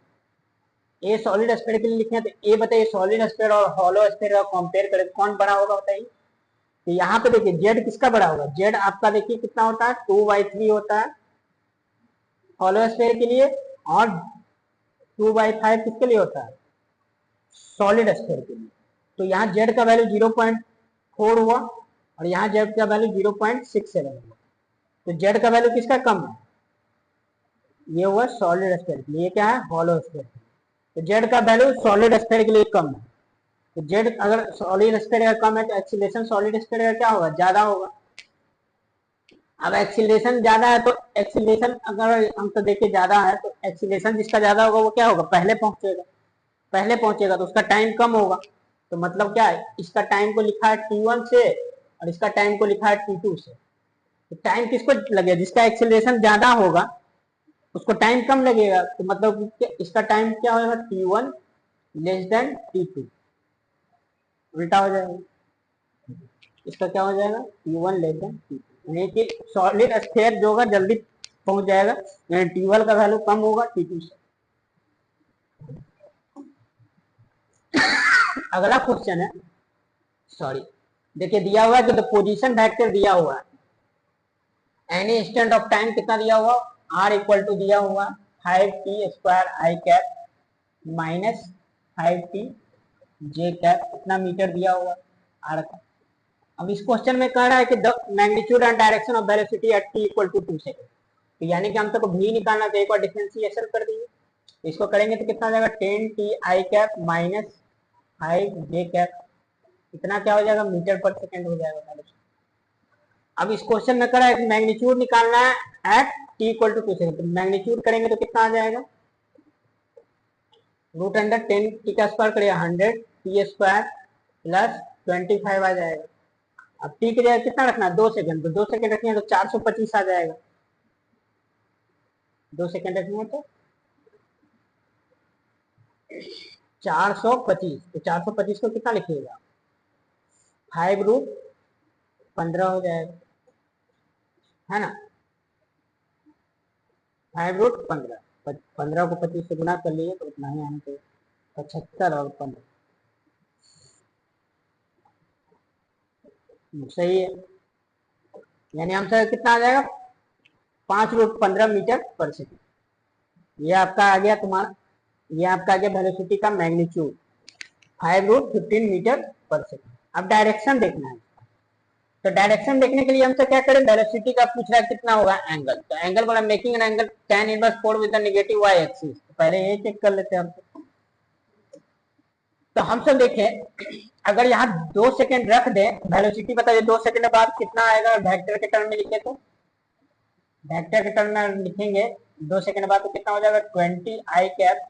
ए सॉलिड स्फीयर के लिए लिखे तो ए बताइए सॉलिड स्फीयर और हॉलो स्फीयर का कंपेयर करें कौन बड़ा होगा बताइए, तो यहाँ पे देखिए जेड किसका बड़ा होगा, जेड आपका देखिए कितना होता है 2/3 होता है हॉलो स्फीयर के लिए, और 2/5 किसके लिए होता है सॉलिड स्फीयर के लिए, तो यहाँ जेड का वैल्यू 0.4 हुआ और यहाँ जेड का वैल्यू 0.67 हुआ, तो जेड का वैल्यू किसका कम है, ये हुआ सॉलिड स्फीयर के लिए, ये क्या है हॉलो स्फीयर, तो जेड का वैल्यू सॉलिड स्फीयर के लिए कम है, तो जेड अगर सॉलिड स्फीयर का कम है तो एक्सीलरेशन सॉलिड स्फीयर का क्या होगा ज्यादा होगा, अब एक्सीलरेशन ज्यादा है तो एक्सीलरेशन अगर हम तो देखिए ज्यादा है तो एक्सीलरेशन जिसका ज्यादा होगा वो क्या होगा पहले पहुंचेगा, पहले पहुंचेगा तो उसका टाइम कम होगा, तो मतलब क्या है इसका टाइम को लिखा है t1 से और इसका टाइम को लिखा है t2 से, तो टाइम किसको लगेगा जिसका एक्सीलरेशन ज्यादा होगा उसको टाइम कम लगेगा, तो मतलब इसका टाइम क्या होगा t1 < t2, उल्टा हो जाएगा, इसका क्या हो जाएगा t1 < t2, यानी कि सॉलिड स्फीयर जो होगा जल्दी पहुंच जाएगा, यानी t1 का वैल्यू कम होगा t2 से। अगला क्वेश्चन है, सॉरी देखिए दिया हुआ है कि द पोजीशन वेक्टर दिया हुआ है, एनी इंस्टेंट ऑफ टाइम कितना दिया हुआ r इक्वल टू दिया हुआ 5t² i cap minus 5t j cap, इतना मीटर दिया हुआ r का। अब इस क्वेश्चन में कह रहा है कि the magnitude and direction of velocity at t equal to 2 second, तो यानी कि हम सबको v निकालना तो एक बार डिफरेंशिएशन कर दीजिए, इसको करेंगे तो कितना हो जाएगा 10t i cap minus 5 j cap, इतना क्या हो जाएगा मीटर पर सेकंड हो जाएगा। अब इस क्वेश्चन में करा है मैग्नीट्यूड निकालना है at t equal to 2 second, तो मैग्नीट्यूड करेंगे तो कितना आ जाएगा √10t का स्क्वायर करेगा 100t² प्लस 25 आ जाएगा, अब t की जगह कितना रखना है 2 सेकंड, तो 2 सेकंड रखेंगे तो 425 आ जाएगा, 2 सेकंड रखेंगे तो 425, तो 425 को कितना लिखिएगा 5√15 हो जाएगा, है ना 5√15, 15 को 25 से गुना कर लिए तो उतना ही आना चाहिए 75 और 15 सही है, यानी आंसर कितना आ जाएगा 5√15 मीटर पर सेकंड, ये आपका आ गया तुम्हारा, ये आपका आ गया वेलोसिटी का मैग्नीट्यूड 5√15 मीटर पर सेकंड। अब डायरेक्शन देखना है, तो डायरेक्शन देखने के लिए हमसे क्या करें, वेलोसिटी का पूछ रहा है कितना होगा एंगल, तो एंगल बोला making an angle tan inverse 4 with the negative y axis, पहले ये चेक कर लेते हैं हम। तो हम सब देखें, अगर यहाँ 2 सेकंड रख दें, वेलोसिटी बताइए 2 सेकंड बाद कितना आएगा, वेक्टर के टर्म में लिखे तो वेक्टर के टर्म में लिखेंगे 2 सेकंड बाद तो कितना हो जाएगा 20 आई कैप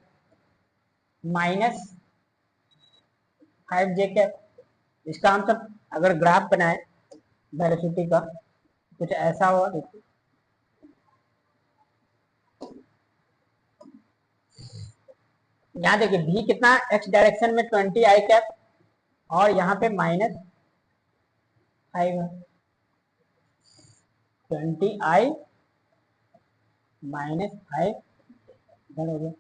माइनस 5 जे कैप। इसका हम सब अगर ग्राफ बनाए वेलोसिटी का कुछ ऐसा हुआ, देखिए यहाँ देखिए v कितना x डायरेक्शन में 20 आई कैप और यहाँ पे माइनस 5 है, 20 आई माइनस 5 इधर हो गया।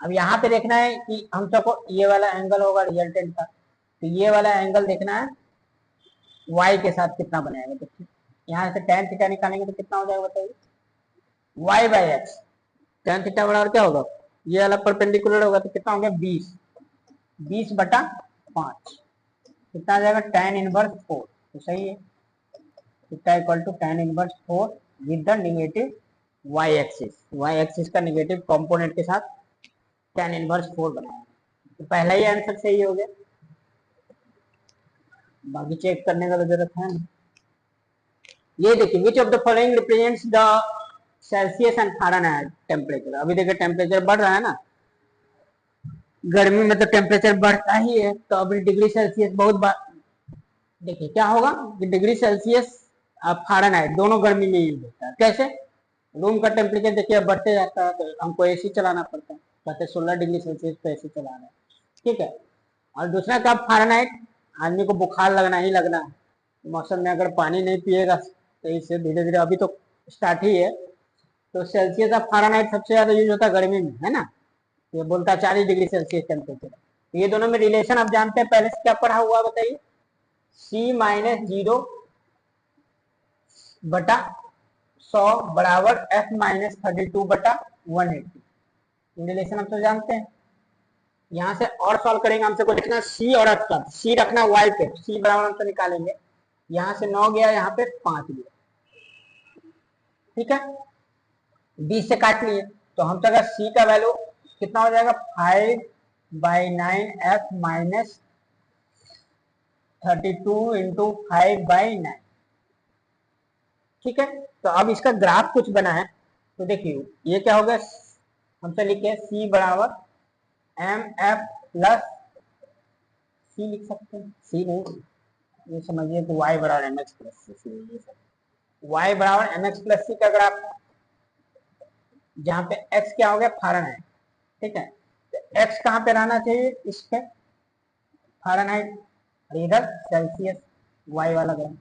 अब यहाँ पे देखना है कि हम सबको ये वाला एंगल होगा रिजल्टेंट का, तो ये वाला एंगल देखना है y के साथ कितना बनाएगा। देखिए यहाँ से tan थीटा निकालेंगे तो कितना हो जाएगा बताइए, y by x, tan theta बराबर क्या होगा, ये वाला परपेंडिकुलर होगा तो कितना हो गया 20 बटा 5, कितना आ जाएगा tan इनवर्स 4, तो सही है, theta equal to tan inverse 4 with the negative y axis का नेगेटिव कंपोनेंट के साथ tan इनवर्स 4 बनाएंगे, तो पहला ही आंसर सही हो गया, बाकी चेक करने का जरूरत है ना। ये देखिए which of the following represents the Celsius and Fahrenheit temperature. अभी देखिए टेम्परेचर बढ़ रहा है ना, गर्मी में तो टेम्परेचर बढ़ता ही है, तो अभी डिग्री सेल्सियस बहुत देखिए क्या होगा कि डिग्री सेल्सियस फारेनहाइट दोनों गर्मी में यूज होता है। कैसे, रूम का टेम्परेचर देखिए बढ़ते जाता है तो हमको एसी चलाना पड़ता है, कहते 16 डिग्री सेल्सियस पे एसी चलाना है, ठीक है। और दूसरा क्या फारेनहाइट, आदमी को बुखार लगना ही लगना है, मौसम में अगर पानी नहीं पिएगा तो इससे धीरे धीरे अभी तो स्टार्ट ही है, तो सेल्सियस ऑफ फारेनहाइट सबसे ज्यादा यूज होता है गर्मी में, है ना, ये बोलता है 40 डिग्री सेल्सियस टेम्परेचर। तो ये दोनों में रिलेशन आप जानते हैं, पहले से क्या पढ़ा हुआ बताइए, C माइनस 0 बटा 100 बराबर F माइनस 32 बटा 180, रिलेशन हम तो जानते हैं। यहाँ से और सॉल्व करेंगे, हमसे को लिखना C और F का, C रखना Y पे, C बराबर हम तो निकालेंगे, यहाँ से 9 गया, यहाँ पे 5 गया, ठीक है, 20 से काट लिए, तो हम अगर C का वैल्यू कितना हो जाएगा 5/9 F माइनस 32 इंटू 5/9, ठीक है। तो अब इसका ग्राफ कुछ बना है, तो देखिए ये क्या हो गया, हमसे लिखे C बराबर MF प्लस C लिख सकते हैं, C नहीं, ये समझिए कि y बराबर mx प्लस सी, y बराबर mx प्लस सी का ग्राफ, जहाँ पे x क्या हो गया फारेनहाइट, ठीक है, तो x कहाँ पे रहना चाहिए, इस पे फारेनहाइट, और इधर सेल्सियस, y वाला ग्राफ,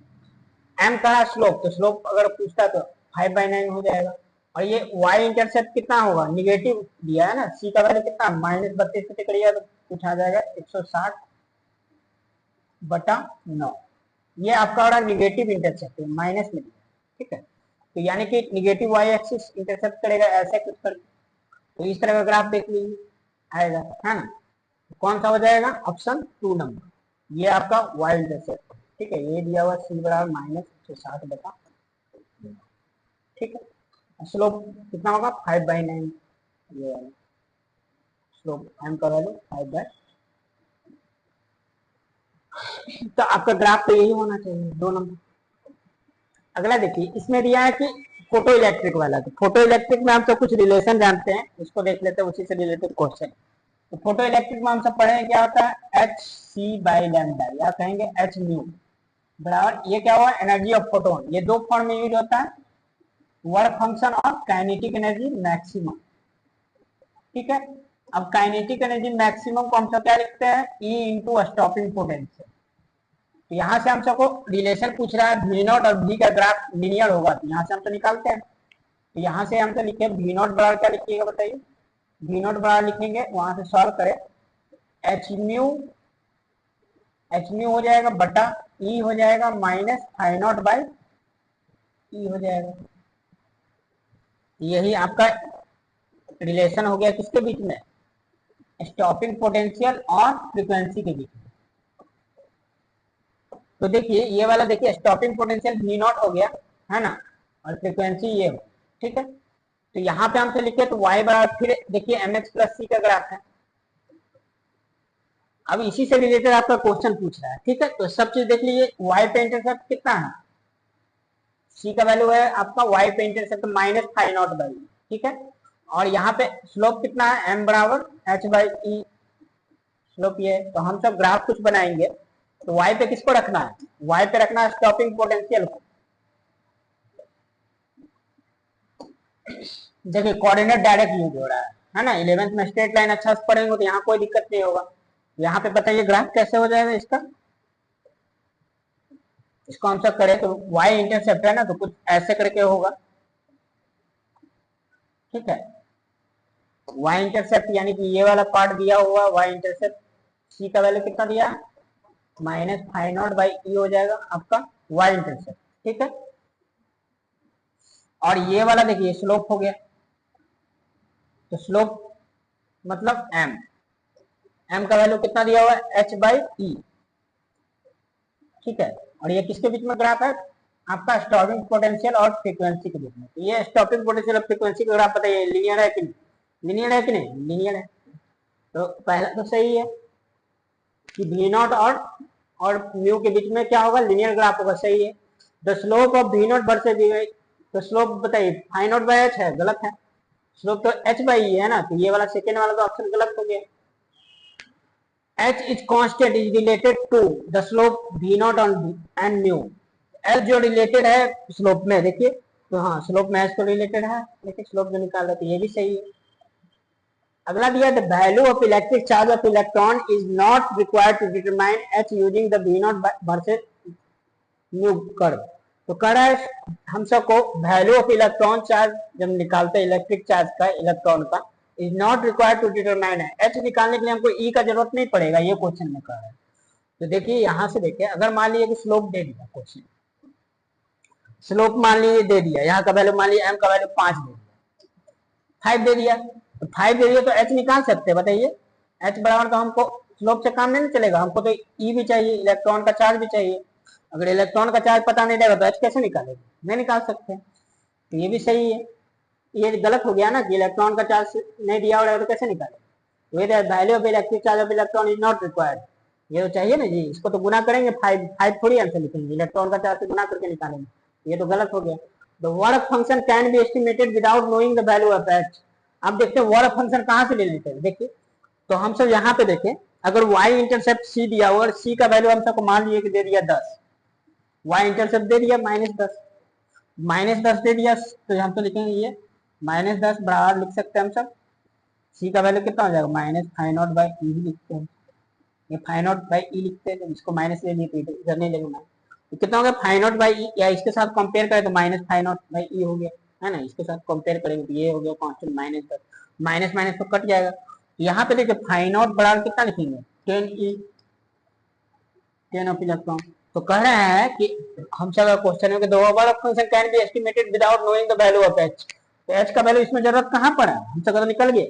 m का स्लोप, तो स्लोप अगर पूछता तो 5/9 हो जाएगा, और ये y इंटरसेप्ट कितना होगा, निगेटिव दिया है ना, c का वैल्यू कितना -32 से टिकड़िया, तो कुछ आ जाएगा 160 बटा 9, ये आपका और निगेटिव इंटरसेप्ट है, माइनस में, ठीक है, तो यानी कि निगेटिव y एक्सिस इंटरसेप्ट करेगा ऐसे कुछ कर, तो इस तरह का ग्राफ देख लीजिए आएगा, है ना, कौन सा हो जाएगा ऑप्शन 2 नंबर, ये आपका y इंटरसेप्ट, ठीक है, ये दिया हुआ c बराबर -160 बटा, ठीक है, स्लोप कितना होगा 5/9, ये वाला स्लोप m का वैल्यू 5/9, तो आपका ग्राफ तो यही होना चाहिए 2 नंबर। अगला देखिए, इसमें दिया है कि फोटो इलेक्ट्रिक वाला, तो फोटो इलेक्ट्रिक में हम सब कुछ रिलेशन जानते हैं, उसको देख लेते हैं, उसी से रिलेटेड क्वेश्चन। तो फोटो इलेक्ट्रिक में हम सब पढ़े क्या होता है hc/लैम्डा, या कहेंगे h म्यू बराबर, ये क्या हुआ एनर्जी ऑफ फोटोन, ये 2 फॉर्म में यूज होता है, वर्क फंक्शन और काइनेटिक एनर्जी मैक्सिमम, ठीक है। अब काइनेटिक एनर्जी मैक्सिमम को हम सब क्या लिखते हैं, E इंटू स्टॉपिंग पोटेंशियल, तो यहाँ से हम सबको रिलेशन पूछ रहा है V नॉट और V का ग्राफ लीनियर होगा, तो यहाँ से हम तो निकालते हैं, तो यहाँ से हम तो लिखे V नॉट बराबर क्या लिखिएगा बताइए, V नॉट बराबर लिखेंगे, वहां से सॉल्व करें, h म्यू हो जाएगा बटा E हो जाएगा minus phi naught by E हो जाएगा, यही आपका रिलेशन हो गया किसके बीच में, स्टॉपिंग पोटेंशियल और फ्रीक्वेंसी के बीच में, तो देखिए ये वाला देखिए स्टॉपिंग पोटेंशियल वी नॉट हो गया है ना, और फ्रीक्वेंसी ये हो, ठीक है। तो यहाँ पे हमसे लिखे तो y बराबर, फिर देखिए एम एच प्लस सी का ग्राफ है। अब इसी से रिलेटेड आपका क्वेश्चन पूछ रहा है, ठीक है। तो सब चीज देख लीजिए, y पे इंटरसेप्ट कितना है, c का वैल्यू है आपका y पे intercept minus five naught by, ठीक है। और यहाँ पे स्लोप कितना है, m बराबर h बाई ई, स्लोप ये है। तो हम सब ग्राफ कुछ बनाएंगे, तो y पे किसको रखना है, y पे रखना है स्टॉपिंग पोटेंशियल को। देखिए कोऑर्डिनेट डायरेक्ट यूज हो रहा है ना। 11th में स्ट्रेट लाइन अच्छा से पढ़ेंगे तो यहाँ कोई दिक्कत नहीं होगा। यहाँ पे बताइए ग्राफ कैसे हो जाएगा इसका, इसको हम सब करें तो y इंटरसेप्ट है ना, तो कुछ ऐसे करके होगा, ठीक है। y इंटरसेप्ट यानी कि ये वाला पार्ट दिया हुआ y इंटरसेप्ट, c का वैल्यू कितना दिया, minus five naught by E हो जाएगा आपका y इंटरसेप्ट, ठीक है। और ये वाला देखिए स्लोप हो गया, तो स्लोप मतलब m का वैल्यू कितना दिया हुआ है, h बाई ई, ठीक है। और ये किसके बीच में ग्राफ है, आपका स्टॉपिंग पोटेंशियल और फ्रीक्वेंसी के बीच में। तो ये स्टॉपिंग पोटेंशियल और फ्रीक्वेंसी का ग्राफ बताइए लीनियर है कि नहीं, लीनियर है कि नहीं, लीनियर है। तो पहला तो सही है कि वी नॉट और म्यू के बीच में क्या होगा, लीनियर ग्राफ होगा, सही है। The slope of V naught versus V Y, तो स्लोप बताइए फाइव नॉट बाई एच है, गलत है। स्लोप तो एच बाई ई है ना, तो ये वाला सेकेंड वाला तो ऑप्शन गलत हो गया। h is constant is related to the slope v naught on and mu, h जो रिलेटेड है स्लोप में, देखिए तो हाँ स्लोप में h तो रिलेटेड है, देखिए स्लोप जो निकाल रहे थे ये भी सही है। अगला दिया the value of electric charge of electron is not required to determine h using the v naught versus mu curve. तो कह रहा है हम सबको वैल्यू ऑफ इलेक्ट्रॉन चार्ज जब निकालते हैं इलेक्ट्रिक चार्ज का इलेक्ट्रॉन का, is not required to determine है, एच निकालने के लिए हमको ई का जरूरत नहीं पड़ेगा, ये क्वेश्चन में कह रहा है। तो देखिए यहाँ से देखिए, अगर मान लीजिए कि स्लोप दे दिया, क्वेश्चन स्लोप मान लीजिए दे दिया, यहाँ का वैल्यू मान लीजिए एम का वैल्यू 5 दे दिया, 5 दे दिया, तो 5 दे दिया तो एच निकाल सकते हैं, बताइए एच बराबर, तो हमको स्लोप से काम नहीं चलेगा, हमको तो ई भी चाहिए, इलेक्ट्रॉन का चार्ज भी चाहिए। अगर इलेक्ट्रॉन का चार्ज पता नहीं रहेगा तो एच कैसे निकालेंगे, नहीं निकाल सकते। तो ये भी सही है, ये गलत हो गया ना कि इलेक्ट्रॉन का चार्ज नहीं दिया हो तो कैसे निकाले। Value of electric charge of electron is not required, ये तो चाहिए ना जी, इसको तो गुना करेंगे, 5 थोड़ी आंसर लिखेंगे, इलेक्ट्रॉन का चार्ज से गुना करके निकालेंगे, ये तो गलत हो गया। The work function can be estimated without knowing the value of H. अब देखते हैं वर्क फंक्शन कहाँ से ले लेते हैं, देखिए तो हम सब यहाँ पे देखें, अगर y इंटरसेप्ट c दिया हुआ और c का वैल्यू हम सबको मान लिए कि दे दिया 10, y इंटरसेप्ट दे दिया -10 दे दिया, तो हम तो लिखेंगे ये -10 बराबर लिख सकते हैं हम सब, c का वैल्यू कितना हो जाएगा, minus five naught by E लिखते हैं, ये फाइव नॉट बाई ई लिखते हैं, तो इसको माइनस ले लिए तो इधर नहीं लेंगे, तो कितना हो गया फाइव नॉट बाई ई, या इसके साथ कंपेयर करें तो minus five naught by E हो गया, है ना। इसके साथ कंपेयर करेंगे तो ये हो गया कांस्टेंट -10, माइनस माइनस तो कट जाएगा। यहाँ पे देखिए फाइव नॉट बराबर कितना लिखेंगे, 10 ई, 10 ऑफ इलेक्ट्रॉन। तो कह रहे हैं कि हम सब क्वेश्चन है कि the work function can be estimated without knowing the value of H. तो एच का वैल्यू इसमें जरूरत कहाँ पड़ा, हम सब तो निकल गए,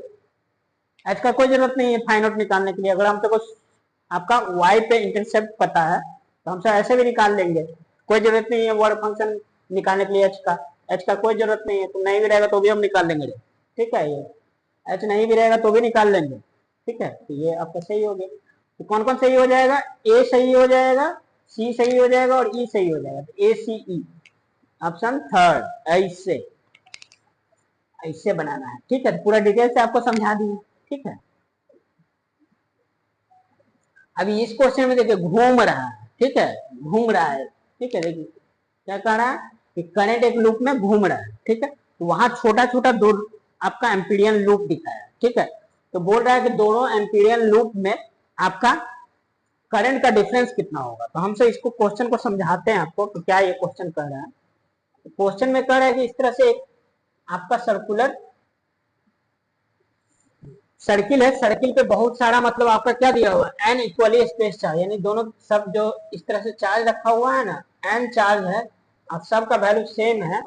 एच का कोई जरूरत नहीं है फाइव नॉट निकालने के लिए। अगर हम सबको आपका y पे इंटरसेप्ट पता है तो हम सब ऐसे भी निकाल लेंगे, कोई जरूरत नहीं है वर्क फंक्शन निकालने के लिए एच का कोई जरूरत नहीं है, तो नहीं भी रहेगा तो भी हम निकाल लेंगे, ठीक है। ये एच नहीं भी रहेगा तो भी निकाल लेंगे, ठीक है। तो ये आपका सही हो गया। तो कौन कौन सही हो जाएगा, ए सही हो जाएगा, सी सही हो जाएगा और ई सही हो जाएगा, तो ए सी ई ऑप्शन थर्ड। ऐसे ऐसे बनाना है, ठीक है। पूरा डिटेल से आपको समझा दी, ठीक है। अभी इस क्वेश्चन में देखिए घूम रहा है, ठीक है, घूम रहा है, ठीक है। देखिए क्या कह रहा है कि करंट एक लूप में घूम रहा है, ठीक है। तो वहां छोटा छोटा दो आपका एम्पीरियन लूप दिखाया है, ठीक है। तो बोल रहा है कि दोनों एम्पीरियन लूप में आपका करंट का डिफरेंस कितना होगा। तो हमसे इसको क्वेश्चन को समझाते हैं आपको कि क्या ये क्वेश्चन कह रहा है। तो क्वेश्चन में कह रहा है कि इस तरह से आपका सर्कुलर सर्किल है, सर्किल पे बहुत सारा मतलब आपका क्या दिया हुआ है, एन इक्वली स्पेस चार्ज, यानी दोनों सब जो इस तरह से चार्ज रखा हुआ है ना, एन चार्ज है, अब सबका वैल्यू सेम है,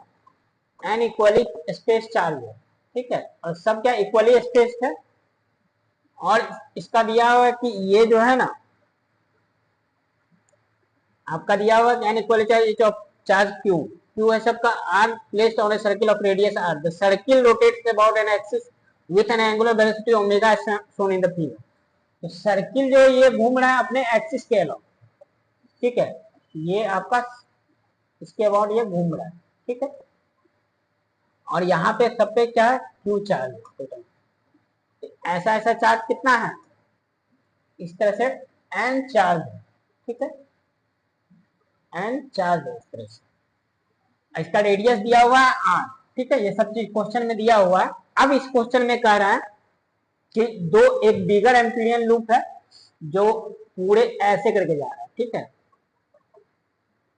एन इक्वली स्पेस चार्ज है, ठीक है। और सब क्या इक्वली स्पेस है, और इसका दिया हुआ है कि ये जो है ना आपका दिया हुआ N equal to of charge Q, Q है सबका, are placed on a circle of radius R, the circle rotates about an axis with an angular velocity omega shown in the figure. तो सर्किल जो ये घूम रहा है अपने axis के अलावा, ठीक है, ये आपका इसके अबाउट ये घूम रहा है, ठीक है, और यहाँ पे सब पे क्या है, क्यू चार्ज टोटल। ऐसा ऐसा चार्ज कितना है, इस तरह से एन चार्ज, ठीक है, एन चार्ज है इस तरह से। इसका रेडियस दिया हुआ है आर, ठीक है, ये सब चीज क्वेश्चन में दिया हुआ है। अब इस क्वेश्चन में कह रहा है कि दो एक बिगर एम्पीरियन लूप है जो पूरे ऐसे करके जा रहा है, ठीक है,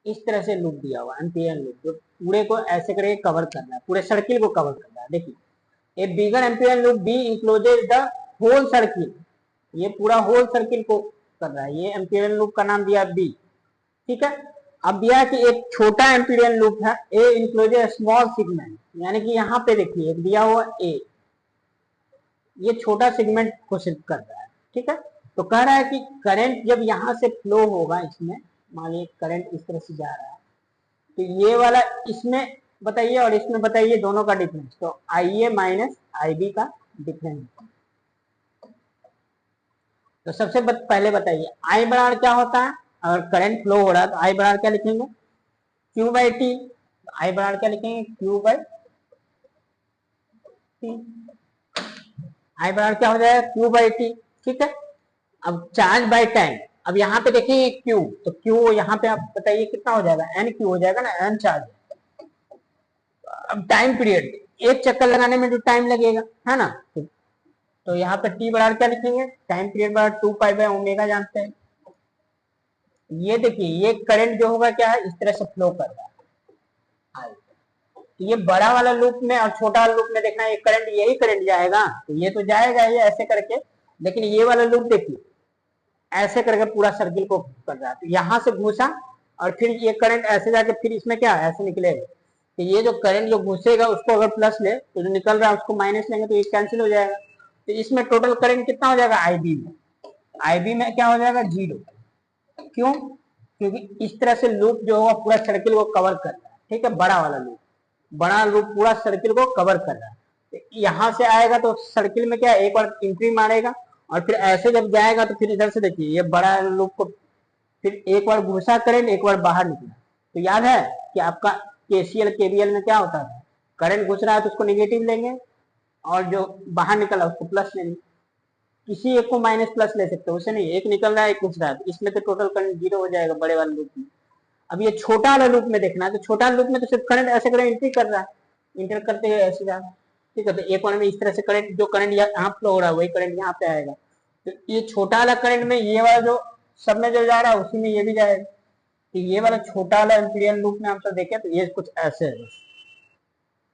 इस तरह से लूप दिया हुआ एम्पीरियन लूप जो पूरे को ऐसे करके कवर कर रहा है, पूरे सर्किल को कवर कर रहा है। देखिए a bigger Amperian loop b encloses the whole circle, ये पूरा होल सर्किल को कर रहा है, ये एम्पीरियन लूप का नाम दिया बी, ठीक है। अब दिया कि एक छोटा एम्पीरियन लूप है ए इंक्लोजेस स्मॉल सेगमेंट, यानी कि यहाँ पे देखिए एक दिया हुआ ए, ये छोटा सेगमेंट को सिर्फ कर रहा है, ठीक है। तो कह रहा है कि करंट जब यहाँ से फ्लो होगा इसमें, मान लीजिए करंट इस तरह से जा रहा है, तो ये वाला इसमें बताइए और इसमें बताइए दोनों का डिफरेंस, तो आई ए माइनस आई बी का डिफरेंस। तो सबसे पहले बताइए आई बराबर क्या होता है, अगर करंट फ्लो हो रहा है तो आई बराबर क्या लिखेंगे, क्यू बाई टी, आई बराबर क्या लिखेंगे, क्यू बाई टी, आई बराबर क्या हो जाएगा, क्यू बाई टी, ठीक है। अब चार्ज बाई टाइम, अब यहाँ पे देखिए क्यू, तो क्यू यहाँ पे आप बताइए कितना हो जाएगा, एन क्यू हो जाएगा ना, एन चार्ज। अब टाइम पीरियड, एक चक्कर लगाने में जो टाइम लगेगा है ना, तो यहाँ पे टी बराबर क्या लिखेंगे, टाइम पीरियड बराबर 2 पाई बाय ओमेगा जानते हैं। ये देखिए ये करंट जो होगा क्या है, इस तरह से फ्लो कर रहा है, तो ये बड़ा वाला लूप में और छोटा वाला लूप में देखना, ये करंट यही करंट जाएगा, तो ये तो जाएगा ये ऐसे करके, लेकिन ये वाला लूप देखिए ऐसे करके पूरा सर्किल को कर रहा है, तो यहाँ से घुसा और फिर ये करंट ऐसे जाके फिर इसमें क्या ऐसे निकलेगा, तो ये जो करंट जो घुसेगा उसको अगर प्लस ले तो जो निकल रहा है उसको माइनस लेंगे तो ये कैंसिल हो जाएगा, तो इसमें टोटल करंट कितना हो जाएगा, आईबी में, आईबी में क्या हो जाएगा, 0। क्यों, क्योंकि इस तरह से लूप जो होगा पूरा सर्किल को कवर कर रहा है, ठीक है, बड़ा वाला लूप, बड़ा लूप पूरा सर्किल को कवर कर रहा है। तो यहाँ से आएगा तो सर्किल में क्या एक बार एंट्री मारेगा और फिर ऐसे जब जाएगा तो फिर इधर से देखिए ये बड़ा लूप को फिर एक बार घुसा करेंट एक बार बाहर निकला। तो याद है कि आपका केसीएल केवीएल में क्या होता है, करंट घुस रहा है तो उसको निगेटिव लेंगे और जो बाहर निकला उसको प्लस लेंगे, किसी एक को माइनस प्लस ले सकते हो, उसे नहीं, एक निकल रहा है एक घुस रहा है, इसमें तो टोटल करंट 0 हो जाएगा बड़े वाले लूप में। अब ये छोटा वाला लूप में देखना है, तो छोटा लूप में तो सिर्फ करंट ऐसे करंट एंट्री कर रहा है, इंटर करते हुए ऐसे जा, ठीक है, तो एक बार में इस तरह से करंट जो करंट यहाँ फ्लो हो रहा है वही करंट यहाँ पे आएगा, तो ये छोटा वाला करंट में ये वाला जो सब में जो जा रहा है उसी में ये भी जाएगा, तो ये वाला छोटा वाला एम्पीरियन लूप में हम सब देखें तो ये कुछ ऐसे है,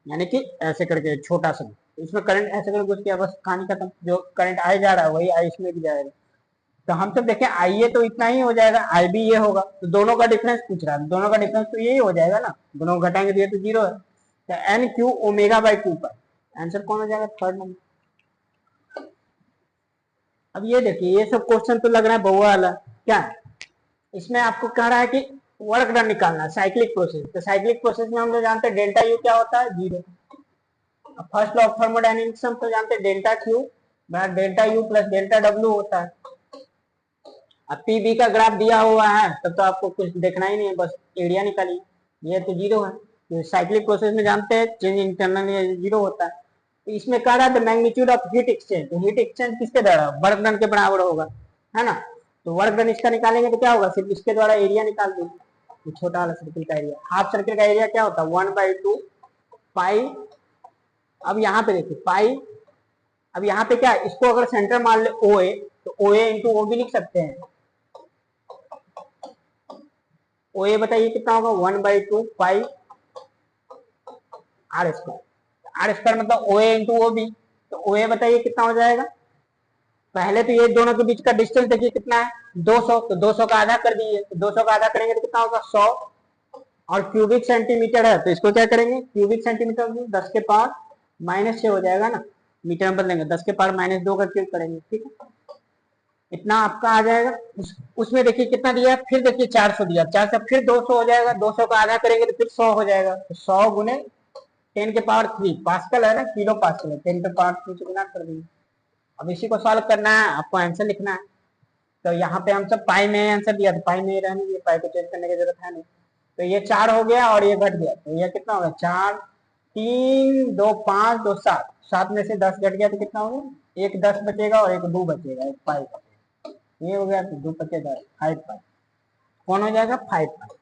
यानी कि ऐसे करके छोटा सा, इसमें करंट ऐसे करके घुस गया, बस कहानी खत्म, जो करंट आए जा रहा है वही आई इसमें भी जाएगा। तो हम सब देखें आई ए तो इतना ही हो जाएगा, आई बी ये होगा, तो दोनों का डिफरेंस पूछ रहा है, दोनों का डिफरेंस तो यही हो जाएगा ना, दोनों घटाएंगे तो ये तो 0 है, तो एन क्यू ओमेगा बाई 2 पर आंसर कौन हो जाएगा, थर्ड नंबर। अब ये देखिए ये सब क्वेश्चन तो लग रहा है बहुआ वाला, क्या है इसमें आपको कह रहा है कि वर्क डन निकालना है साइक्लिक प्रोसेस, तो साइक्लिक प्रोसेस में हम लोग जानते हैं डेल्टा यू क्या होता है, 0। फर्स्ट लॉ ऑफ थर्मोडायनेमिक्स हम तो जानते हैं delta Q delta U plus delta W होता है। अब पीबी का ग्राफ दिया हुआ है तब तो आपको कुछ देखना ही नहीं है, बस एरिया निकालिए, ये तो 0 है, तो साइक्लिक प्रोसेस में जानते हैं चेंज इंटरनल 0 होता है। तो इसमें कह रहा है मैग्नीट्यूड ऑफ हीट एक्सचेंज, तो हीट एक्सचेंज किसके द्वारा, वर्क डन के बराबर होगा, है ना, तो वर्क डन इसका निकालेंगे तो क्या होगा, सिर्फ इसके द्वारा एरिया निकाल देंगे, तो छोटा वाला सर्किल का एरिया, हाफ सर्किल का एरिया क्या होता है 1/2 पाई। अब यहाँ पे देखिए पाई, अब यहाँ पे क्या इसको अगर सेंटर मान ले ओ ए, तो ओ ए इंटू ओ भी लिख सकते हैं, ओ ए बताइए कितना होगा 1/2 पाई आर स्क्वायर, आर स्क्वायर मतलब ओ ए इंटू ओ बी, तो ओ ए बताइए कितना हो जाएगा, पहले तो ये दोनों के बीच का डिस्टेंस देखिए कितना है 200, तो 200 का आधा कर दीजिए, तो 200 का आधा करेंगे तो कितना होगा 100, और क्यूबिक सेंटीमीटर है तो इसको क्या करेंगे क्यूबिक सेंटीमीटर 10 के पावर -6 हो जाएगा ना, मीटर में बदलेंगे 10 के पावर -2 का क्यूब करेंगे, ठीक है। इतना आपका आ जाएगा। उसमें देखिए कितना दिया, फिर देखिए 400 दिया, 400 फिर 200 हो जाएगा, 200 का आधा करेंगे तो फिर 100 हो जाएगा, तो 100 गुने 10⁻³ पास्कल है ना, किलो पास्कल है, 10⁻³ से गुना कर देंगे। अब इसी को सॉल्व करना है, आपको आंसर लिखना है। तो यहाँ पे हम सब पाई में आंसर दिया, तो पाई में रहने दिए, पाई को चेंज करने की जरूरत है नहीं। तो ये 4 हो गया और ये घट गया, तो ये कितना होगा, 4 3 2 5 2 7, 7 में से 10 घट गया तो कितना होगा, एक 10 बचेगा और एक 2 बचेगा, एक पाई, ये हो गया, तो 2 बचेगा 5 पाई, कौन हो जाएगा 5 पाई।